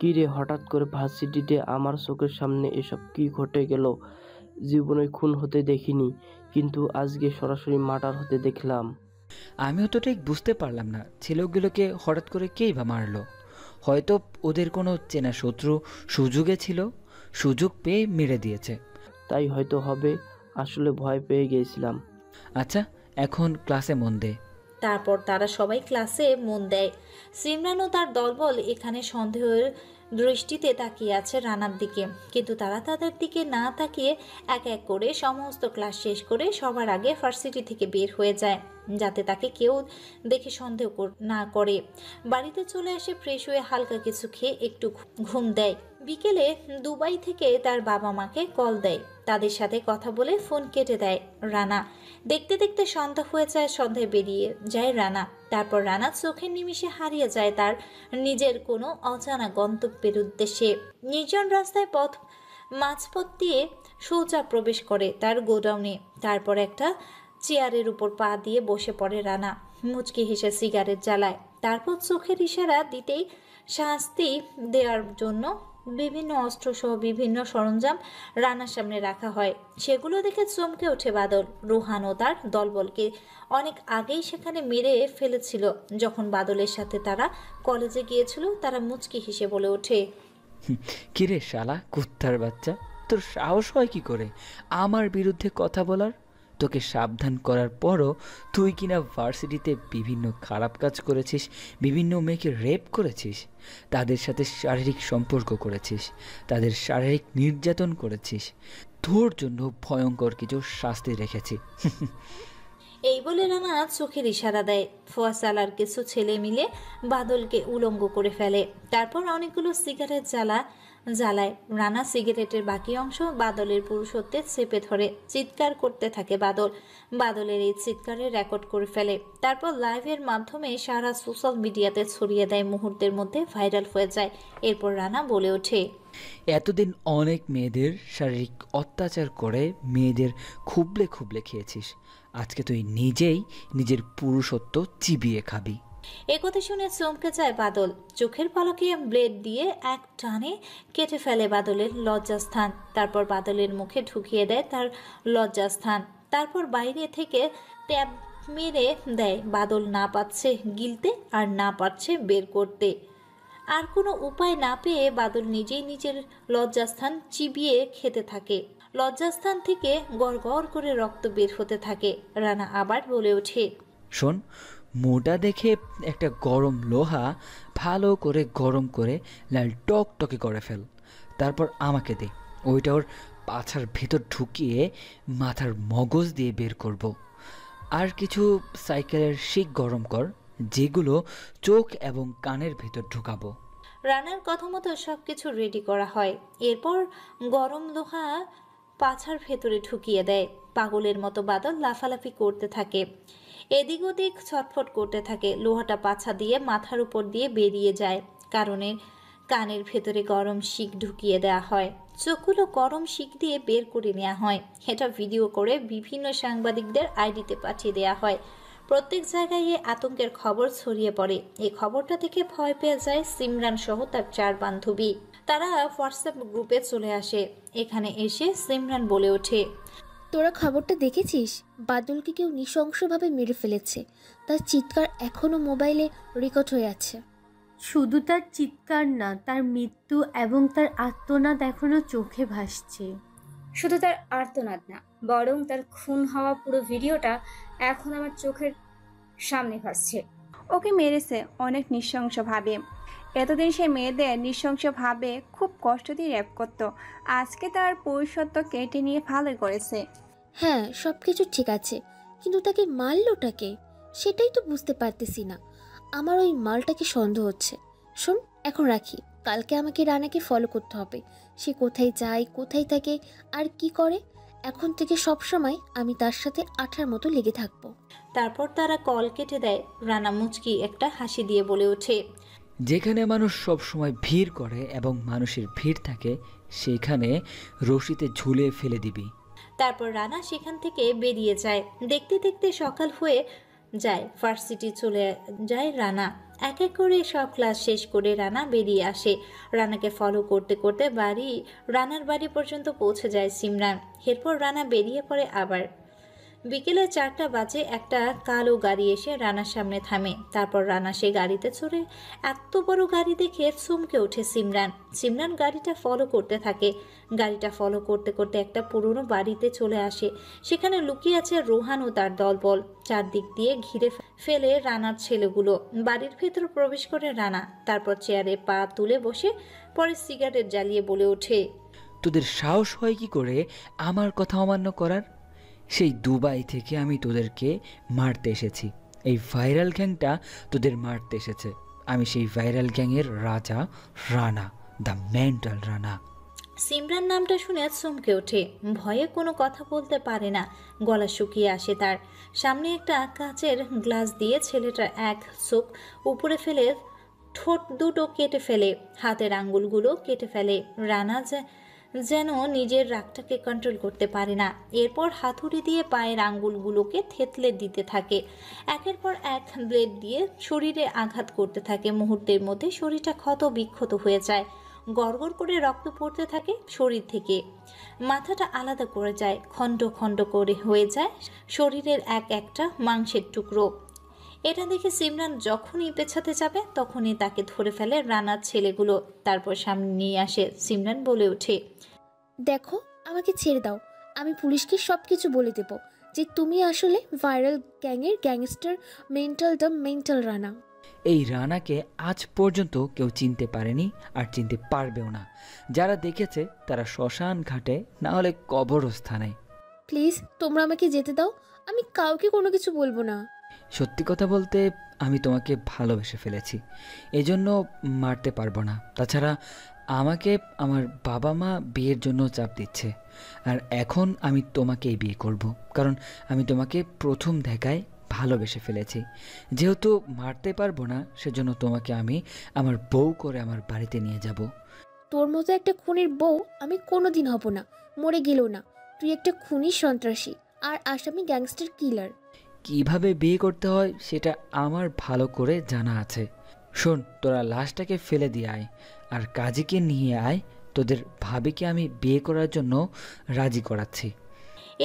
কি রে, হঠাৎ করে ভার্সিটিতে আমার চোখের সামনে এসব কি ঘটে গেল? জীবনে খুন হতে দেখিনি, কিন্তু আজকে সরাসরি মার্ডার হতে দেখলাম। আমিও তো ঠিক বুঝতে পারলাম না ছেলেগুলোকে হঠাৎ করে কেই বা মারলো। হয়তো ওদের কোনো চেনা শত্রু সুযোগে ছিল, সুযোগ পেয়ে মেরে দিয়েছে। তাই হয়তো হবে, আসলে ভয় পেয়ে গিয়েছিলাম। আচ্ছা, এখন ক্লাসে মন দে। তারপর তারা সবাই ক্লাসে মন দেয়। সিমরান ও তার দলবল এখানে সন্দেহের দৃষ্টিতে তাকিয়ে আছে রানার দিকে, কিন্তু তারা তাদের দিকে না তাকিয়ে এক এক করে সমস্ত ক্লাস শেষ করে সবার আগে ভার্সিটি থেকে বের হয়ে যায়, যাতে তাকে কেউ দেখে সন্দেহ না করে। বাড়িতে চলে আসে, ফ্রেশ হয়ে হালকা কিছু খেয়ে একটু ঘুম দেয়। বিকেলে দুবাই থেকে তার বাবা মাকে কল দেয়, তাদের সাথে কথা বলে ফোন কেটে দেয় রানা। দেখতে দেখতে সন্ধ্যা হয়ে যায়, সন্ধ্যায় বেরিয়ে যায় রানা। তারপর রানা চোখের নিমিষে হারিয়ে যায় তার নিজের কোনো অজানা গন্তব্যের উদ্দেশ্যে। নির্জন রাস্তায় মাঝপথ দিয়ে সোজা প্রবেশ করে তার গোডাউনে। তারপর একটা চেয়ারের উপর পা দিয়ে বসে পড়ে রানা, মুচকি হেসে সিগারেট জ্বালায়। তারপর চোখের ইশারা দিতেই শাস্তি দেওয়ার জন্য বিভিন্ন অস্ত্রসহ বিভিন্ন সরঞ্জাম রানার সামনে রাখা হয়। সেগুলো দেখে চমকে ওঠে বাদল। রোহান ও তার দলবলকে অনেক আগেই সেখানে মেরে ফেলেছিল। যখন বাদলের সাথে তারা কলেজে গিয়েছিল, তারা মুচকি হেসে বলে ওঠে, কিরে শালা কুত্তার বাচ্চা, তোর সাহস হয় কি করে আমার বিরুদ্ধে কথা বলার? তোকে সাবধান করার পরও তুই কিনা ভার্সিটিতে বিভিন্ন খারাপ কাজ করেছিস, বিভিন্ন মেয়েকে রেপ করেছিস, তাদের সাথে শারীরিক সম্পর্ক করেছিস, তাদের শারীরিক নির্যাতন করেছিস। তোর জন্য ভয়ঙ্কর কিছু শাস্তি রেখেছি। এই বলে রানা চোখের ইশারা দেয়। ফয়সাল আর কিছু ছেলে মিলে বাদলকে উলঙ্গ করে ফেলে। তারপর অনেকগুলো সিগারেট জ্বালায়। রানা সিগারেটের বাকি অংশ বাদলের পুরুষত্বে চেপে ধরে চিৎকার করতে থাকে। বাদলের এই চিৎকারে রেকর্ড করে ফেলে। তারপর লাইভের মাধ্যমে সারা সোশ্যাল মিডিয়াতে ছড়িয়ে দেয়। মুহূর্তের মধ্যে ভাইরাল হয়ে যায়। এরপর রানা বলে ওঠে, এতদিন অনেক মেয়েদের শারীরিক অত্যাচার করে মেয়েদের খুবলে খুবলে খেয়েছিস, আজকে তুই নিজেই নিজের পুরুষত্ব চিবিয়ে খাবি। একথা শুনে চমকে যায় বাদল। চোখের পলকে ব্লেড দিয়ে এক টানে কেটে ফেলে বাদলের লজ্জাস্থান। তারপর বাদলের মুখে ঢুকিয়ে দেয় তার লজ্জাস্থান। তারপর বাইরে থেকে ট্যাব মেরে দেয়। বাদল না পাচ্ছে গিলতে আর না পারছে বের করতে। আর কোনো উপায় না পেয়ে বাদল নিজেই নিজের লজ্জাস্থান চিবিয়ে খেতে থাকে। লজ্জাস্থান থেকে গড়গড় করে রক্ত বের হতে থাকে। রানা আবার বলে ওঠে, শোন, মোটা দেখে একটা গরম লোহা ভালো করে গরম করে লাল টকটকে করে ফেল, তারপর আমাকে দে। ওইটা ওর পাছার ভেতর ঢুকিয়ে মাথার মগজ দিয়ে বের করব। আর কিছু সাইকেলের শিক গরম কর, যেগুলো চোখ এবং কানের ভেতর ঢুকাবো। রানার কথা মতো সবকিছু রেডি করা হয়। এরপর গরম লোহা পাছার ভেতরে ঢুকিয়ে দেয়। পাগলের মতো বাদল লাফালাফি করতে থাকে, এদিক ওদিক ছটফট করতে থাকে। লোহাটা পাছা দিয়ে মাথার উপর দিয়ে বেরিয়ে যায়। কানের ভেতরে গরম শিক ঢুকিয়ে দেওয়া হয়। চোখগুলো গরম শিক দিয়ে বের করে নেওয়া হয়। এটা ভিডিও করে বিভিন্ন সাংবাদিকদের আইডিতে পাঠিয়ে দেওয়া হয়। প্রত্যেক জায়গায় এই আতঙ্কের খবর ছড়িয়ে পড়ে। এই খবরটা থেকে ভয় পেয়ে যায় সিমরান সহ তার 4 বান্ধবী। তারা হোয়াটসঅ্যাপ গ্রুপে চলে আসে। এখানে এসে সিমরান বলে ওঠে, তোরা খবরটা দেখেছিস? বাদলকে কেউ নৃশংসভাবে মেরে ফেলেছে। তার চিৎকার এখনো মোবাইলে রেকর্ড হয়ে আছে। শুধু তার চিৎকার না, তার মৃত্যু এবং তার আর্তনাদ এখনো চোখে ভাসছে। শুধু তার আর্তনাদ না, বরং তার খুন হওয়া পুরো ভিডিওটা এখন আমার চোখের সামনে ভাসছে। ওকে মেরেছে অনেক নৃশংসভাবে। এতদিন সে মেয়েদের নৃশংসভাবে খুব কষ্ট দিয়ে র্যাপ করত। আজকে তার পুরুষত্ব কেটে নিয়ে ভালোই করেছে। হ্যাঁ, সব কিছু ঠিক আছে, কিন্তু তাকে মারলোটাকে সেটাই তো বুঝতে পারতেছি না। আমার ওই মালটাকে সন্দেহ হচ্ছে। শোন, এখন রাখি। কালকে আমাকে রানাকে ফলো করতে হবে। সে কোথায় যায়, কোথায় থাকে আর কি করে। এখন থেকে সব সময় আমি তার সাথে আঠার মতো লেগে থাকবো। তারপর তারা কল কেটে দেয়। রানা মুচকি একটা হাসি দিয়ে বলে ওঠে, যেখানে মানুষ সব সময় ভিড় করে এবং মানুষের ভিড় থাকে, সেখানে রশিতে ঝুলে ফেলে দিবি। তারপর রানা সেখান থেকে বেরিয়ে যায়। দেখতে দেখতে সকাল হয়ে যায়। ভার্সিটি চলে যায় রানা। এক এক করে সব ক্লাস শেষ করে রানা বেরিয়ে আসে। রানাকে ফলো করতে করতে রানার বাড়ি পর্যন্ত পৌঁছে যায় সিমরান। এরপর রানা বেরিয়ে পড়ে আবার। বিকেলে 4টা বাজে একটা কালো গাড়ি এসে রানার সামনে থামে। তারপর রানা সে গাড়িতে চড়ে। এত বড় গাড়ি দেখে চমকে ওঠে সিমরান গাড়িটা ফলো করতে থাকে। গাড়িটা ফলো করতে করতে একটা পুরনো বাড়িতে চলে আসে। সেখানে লুকিয়ে আছে রোহান ও তার দলবল। চারদিক দিয়ে ঘিরে ফেলে রানার ছেলেগুলো। বাড়ির ভেতর প্রবেশ করে রানা। তারপর চেয়ারে পা তুলে বসে পরে সিগারেট জ্বালিয়ে বলে ওঠে, তোদের সাহস হয় কি করে আমার কথা অমান্য করার? সেই দুবাই থেকে আমি তোদেরকে মারতে এসেছি। এই ভাইরাল গ্যাংটা তোদের মারতে এসেছে। আমি সেই ভাইরাল গ্যাংয়ের রাজা রানা, দ্য মেন্টাল রানা। সিমরান নামটা শুনে চমকে ওঠে। ভয়ে কোনো কথা বলতে পারে না। গলা শুকিয়ে আসে তার। সামনে একটা কাচের গ্লাস দিয়ে ছেলেটার এক চোখ উপরে ফেলে ঠোঁট দুটো কেটে ফেলে, হাতের আঙ্গুলগুলো কেটে ফেলে। রানা যেন নিজের রাগটাকে কন্ট্রোল করতে পারে না। এরপর হাতুড়ি দিয়ে পায়ের আঙ্গুলগুলোকে থেতলে দিতে থাকে। একের পর এক ব্লেড দিয়ে শরীরে আঘাত করতে থাকে। মুহূর্তের মধ্যে শরীরটা ক্ষত বিক্ষত হয়ে যায়। গড়গড় করে রক্ত পড়তে থাকে শরীর থেকে। মাথাটা আলাদা করে যায়, খণ্ড খণ্ড করে হয়ে যায় শরীরের এক একটা মাংসের টুকরো। এটা দেখে সিমরান যখনই পেছাতে যাবে তখনই তাকে ধরে ফেলে রানার ছেলেগুলো। তারপর সামনে নিয়ে আসে। সিমরান বলে ওঠে, দেখো, আমাকে ছেড়ে দাও। আমি পুলিশকে সব কিছু বলে দেব যে তুমি আসলে ভাইরাল গ্যাংয়ের গ্যাংস্টার দ্য মেন্টাল রানা। এই রানাকে আজ পর্যন্ত কেউ চিনতে পারেনি আর চিনতে পারবেও না। যারা দেখেছে তারা শ্মশান ঘাটে, না হলে কবরস্থানে। প্লিজ তোমরা আমাকে যেতে দাও। আমি কাউকে কোনো কিছু বলবো না। সত্যি কথা বলতে আমি তোমাকে ভালোবেসে ফেলেছি, এজন্য মারতে পারবো না। তাছাড়া আমাকে আমার বাবা মা বিয়ের জন্য চাপ দিচ্ছে, আর এখন আমি তোমাকেই বিয়ে করব, কারণ আমি তোমাকে প্রথম দেখায় ভালোবেসে ফেলেছি। যেহেতু মারতে পারবো না, সেজন্য তোমাকে আমি আমার বউ করে আমার বাড়িতে নিয়ে যাব। তোর মতো একটা খুনির বউ আমি কোনোদিন হব না, মরে গেলেও না। তুই একটা খুনি, সন্ত্রাসী আর আসামি গ্যাংস্টার কিলার। কিভাবে বিয়ে করতে হয় সেটা আমার ভালো করে জানা আছে। শোন, তোরা লাশটাকে ফেলে দিয়ে আয় আর কাজীকে নিয়ে আয়। তোদের ভাবিকে আমি বিয়ে করার জন্য রাজি করাচ্ছি।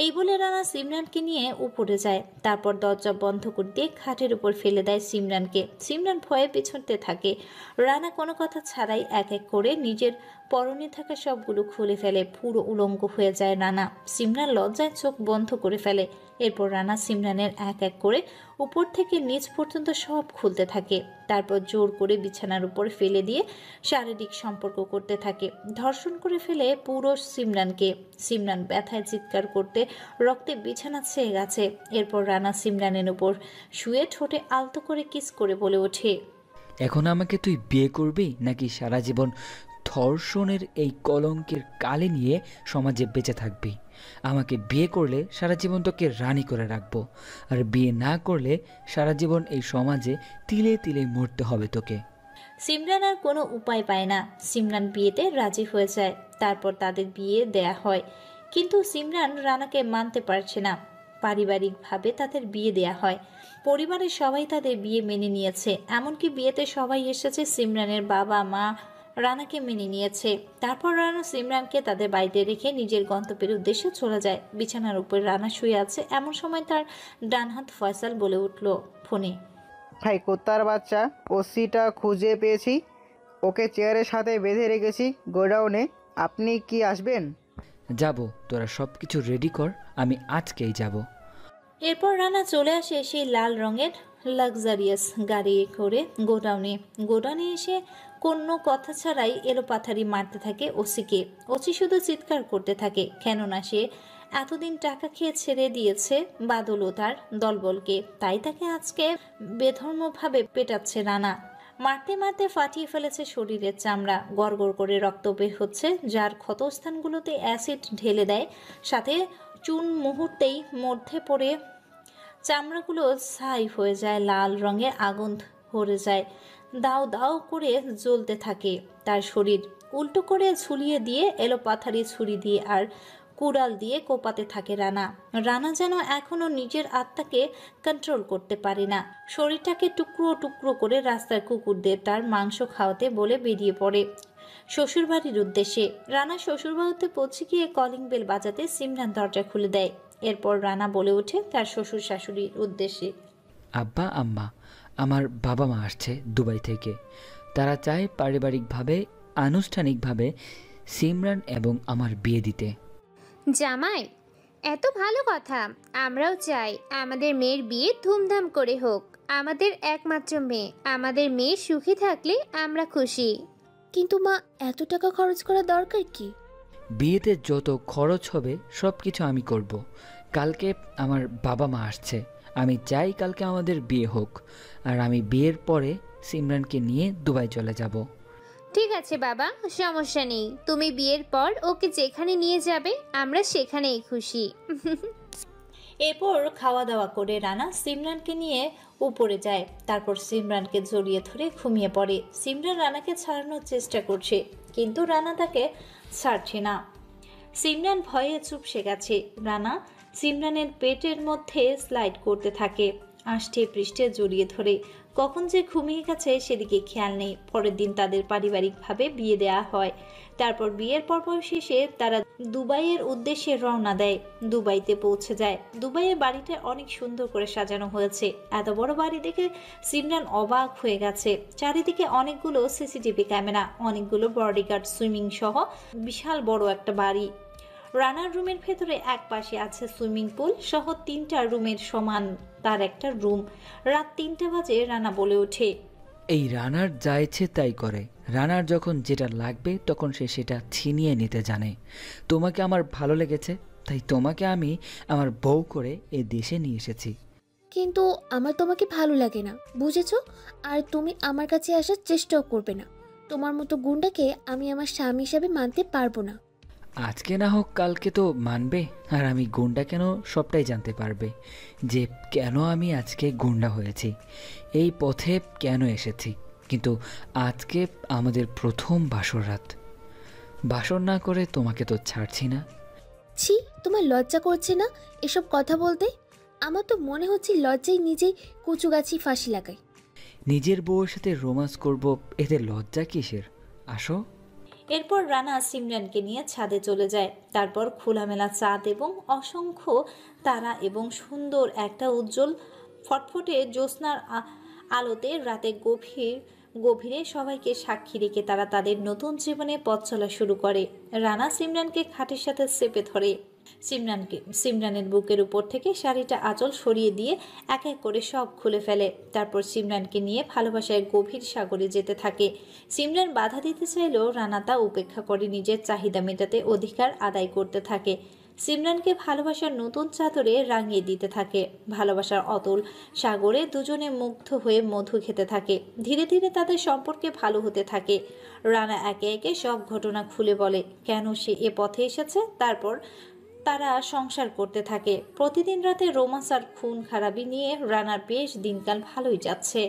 এই বলে রানা সিমরানকে নিয়ে উপরে যায়। তারপর দরজা বন্ধ করে দিয়ে খাটের উপর ফেলে দেয় সিমরানকে। সিমরান ভয়ে পিছনতে থাকে। রানা কোনো কথা ছাড়াই এক এক করে নিজের পরনে থাকা সবগুলো খুলে ফেলে। পুরো উলঙ্গ হয়ে যায় রানা। সিমরান লজ্জায় চোখ বন্ধ করে ফেলে। এরপর রানা সিমরানের এক এক করে উপর থেকে নিচ পর্যন্ত সব খুলতে থাকে। তারপর জোর করে বিছানার উপর ফেলে দিয়ে শারীরিক সম্পর্ক করতে থাকে। ধর্ষণ করে ফেলে পুরো সিমরানকে। সিমরান ব্যথায় চিৎকার করতে রক্তে বিছানা ছেয়ে গেছে। এরপর রানা সিমরানের উপর শুয়ে ঠোঁটে আলতো করে কিস করে বলে ওঠে, এখন আমাকে তুই বিয়ে করবি নাকি সারা জীবন ধর্ষণের এই কলঙ্কের কালি নিয়ে সমাজে বেঁচে থাকবি? আমাকে বিয়ে করলে সারা জীবন তোকে রানী করে রাখবো, আর বিয়ে না করলে সারা জীবন এই সমাজে তিলে তিলে মরতে হবে তোকে। সিমরান আর কোনো উপায় পায় না। সিমরান বিয়েতে রাজি হয়ে যায়। তারপর তাদের বিয়ে দেয়া হয়। কিন্তু সিমরান রানাকে মানতে পারছে না। পারিবারিকভাবে তাদের বিয়ে দেয়া হয়। পরিবারের সবাই তাদের বিয়ে মেনে নিয়েছে। এমনকি বিয়েতে সবাই এসেছে। সিমরানের বাবা মা রানাকে মেনে নিয়েছে। তারপর রানা সিমরানকে তাদের বাড়িতে রেখে নিজের গন্তব্যের উদ্দেশ্যে চলে যায়। বিছানার উপর রানা শুয়ে আছে। এমন সময় তার ডান হাত ফয়সাল বলে উঠল ফোনে, ভাই কুত্তার বাচ্চা, ওসিটা খুঁজে পেয়েছি। ওকে চেয়ারের সাথে বেঁধে রেখেছি গোডাউনে। আপনি কি আসবেন? যাব, তোরা সব কিছু রেডি কর, আমি আজকেই যাব। এরপর রানা চলে আসে সেই লাল রঙের লাক্সারিয়াস গাড়ি করে গোডাউনে এসে কোনো কথা ছাড়াই এলোপাথারি মারতে থাকে ওসিকে। ওসি শুধু চিৎকার করতে থাকে, কেননা সে এতদিন টাকা খেয়ে ছেড়ে দিয়েছে বাদল ও তার দলবলকে। তাই তাকে আজকে বেধর্মভাবে পেটাচ্ছে রানা। মারতে মারতে ফাটিয়ে ফেলেছে শরীরের চামড়া। গড়গড় করে রক্ত বের হচ্ছে, যার ক্ষতস্থানগুলোতে অ্যাসিড ঢেলে দেয়। সাথে চুন মুহূর্তেই মধ্যে পড়ে চামড়াগুলো ছাই হয়ে যায়। লাল রঙের আগুন ধরে যায়, দাও দাও করে জ্বলতে থাকে তার শরীর। উল্টো করে ঝুলিয়ে দিয়ে এলোপাথারি ছুরি দিয়ে আর কুড়াল দিয়ে কোপাতে থাকে রানা যেন এখনো নিজের আত্মাকে কন্ট্রোল করতে পারে না। শরীরটাকে টুকরো টুকরো করে রাস্তার কুকুরদের তার মাংস খাওয়াতে বলে বেরিয়ে পড়ে শ্বশুরবাড়ির উদ্দেশ্যে। রানা শ্বশুরবাড়িতে পৌঁছে গিয়ে কলিং বেল বাজাতে সিমরান দরজা খুলে দেয়। এরপর রানা বলে ওঠে তার শ্বশুর শাশুড়ির উদ্দেশ্যে, আব্বা আম্মা, আমার বাবা মা আসছে দুবাই থেকে। তারা চায় পারিবারিকভাবে আনুষ্ঠানিকভাবে সিমরান এবং আমার বিয়ে দিতে। জামাই, এত ভালো কথা। আমরাও চাই আমাদের মেয়ের বিয়ে ধুমধাম করে হোক। আমাদের একমাত্র মেয়ে, আমাদের মেয়ে সুখী থাকলে আমরা খুশি। কিন্তু মা, এত টাকা খরচ করা দরকার কি? বিয়েতে যত খরচ হবে সব কিছু আমি করব। কালকে আমার বাবা মা আসছে, আমি চাই কালকে আমাদের বিয়ে হোক, আর আমি বিয়ের পরে সিমরানকে নিয়ে দুবাই চলে যাব। ঠিক আছে বাবা, সমস্যা নেই। তুমি বিয়ের পর ওকে যেখানে নিয়ে যাবে আমরা সেখানেই খুশি। এরপর খাওয়া দাওয়া করে রানা সিমরানকে নিয়ে উপরে যায়। তারপর সিমরানকে জড়িয়ে ধরে ঘুমিয়ে পড়ে। সিমরান রানাকে ছাড়ানোর চেষ্টা করছে, কিন্তু রানা তাকে ছাড়ছে না। সিমরান ভয়ে চুপসে গেছে। রানা সিমরানের পেটের মধ্যে স্লাইড করতে থাকে, আষ্টে পৃষ্ঠে জড়িয়ে ধরে। কখন যে ঘুমিয়ে গেছে সেদিকে খেয়াল নেই। পরের দিন তাদের পারিবারিকভাবে বিয়ে দেওয়া হয়। তারপর বিয়ের পর্ব শেষে তারা দুবাইয়ের উদ্দেশ্যে রওনা দেয়। দুবাইতে পৌঁছে যায়। দুবাইয়ের বাড়িটা অনেক সুন্দর করে সাজানো হয়েছে। এত বড় বাড়ি দেখে সিমরান অবাক হয়ে গেছে। চারিদিকে অনেকগুলো সিসিটিভি ক্যামেরা, অনেকগুলো বডিগার্ড, সুইমিং সহ বিশাল বড় একটা বাড়ি। রানার রুমের ভেতরে এক পাশে আছে সুইমিং পুল সহ 3টা রুমের সমান তার একটা রুম। রাত 3টা বাজে। রানা বলে ওঠে, এই রানার যা ইচ্ছে তাই করে। রানার যখন যেটা লাগবে তখন সে সেটা ছিনিয়ে নিতে জানে। তোমাকে আমার ভালো লেগেছে, তাই তোমাকে আমি আমার বউ করে এই দেশে নিয়ে এসেছি। কিন্তু আমার তোমাকে ভালো লাগে না, বুঝেছো? আর তুমি আমার কাছে আসার চেষ্টাও করবে না। তোমার মতো গুন্ডাকে আমি আমার স্বামী হিসাবে মানতে পারবো না। আজকে না হোক কালকে তো মানবে, আর আমি গুন্ডা কেন সবটাই জানতে পারবে, যে কেন আমি আজকে গুন্ডা হয়েছি, এই পথে কেন এসেছি। কিন্তু আজকে আমাদের প্রথম বাসর রাত, বাসর না করে তোমাকে তো ছাড়ছি না। ছি, তোমার লজ্জা করছে না এসব কথা বলতে? আমার তো মনে হচ্ছে লজ্জায় নিজেই কচু গাছি ফাঁসি লাগাই। নিজের বউয়ের সাথে রোমান্স করব, এতে লজ্জা কিসের? আসো। এরপর রানা সিমরানকে নিয়ে ছাদে চলে যায়। তারপর খোলামেলা চাঁদ এবং অসংখ্য তারা এবং সুন্দর একটা উজ্জ্বল ফটফটে জ্যোৎস্নার আলোতে রাতে গভীরে সবাইকে সাক্ষী রেখে তারা তাদের নতুন জীবনে পথ চলা শুরু করে। রানা সিমরানকে খাটের সাথে চেপে ধরে। সিমরানের বুকের উপর থেকে শাড়িটা আঁচল সরিয়ে দিয়ে এক এক করে সব খুলে ফেলে। তারপর সিমরানকে নিয়ে ভালোবাসায় গভীর সাগরে যেতে থাকে। সিমরান বাধা দিতে চাইলেও রানা তা উপেক্ষা করে নিজের চাহিদা মেটাতে অধিকার আদায় করতে থাকে। সিমরানকে ভালোবাসার নতুন চাদরে রাঙিয়ে দিতে থাকে। ভালোবাসার অতল সাগরে দুজনে মুগ্ধ হয়ে মধু খেতে থাকে। ধীরে ধীরে তাদের সম্পর্কে ভালো হতে থাকে। রানা একে একে সব ঘটনা খুলে বলে, কেন সে এ পথে এসেছে। তারপর তারা সংসার করতে থাকে। প্রতিদিন রাতে রোমান্স আর খুন খারাপি নিয়ে রানার বেশ দিনকাল ভালোই যাচ্ছে।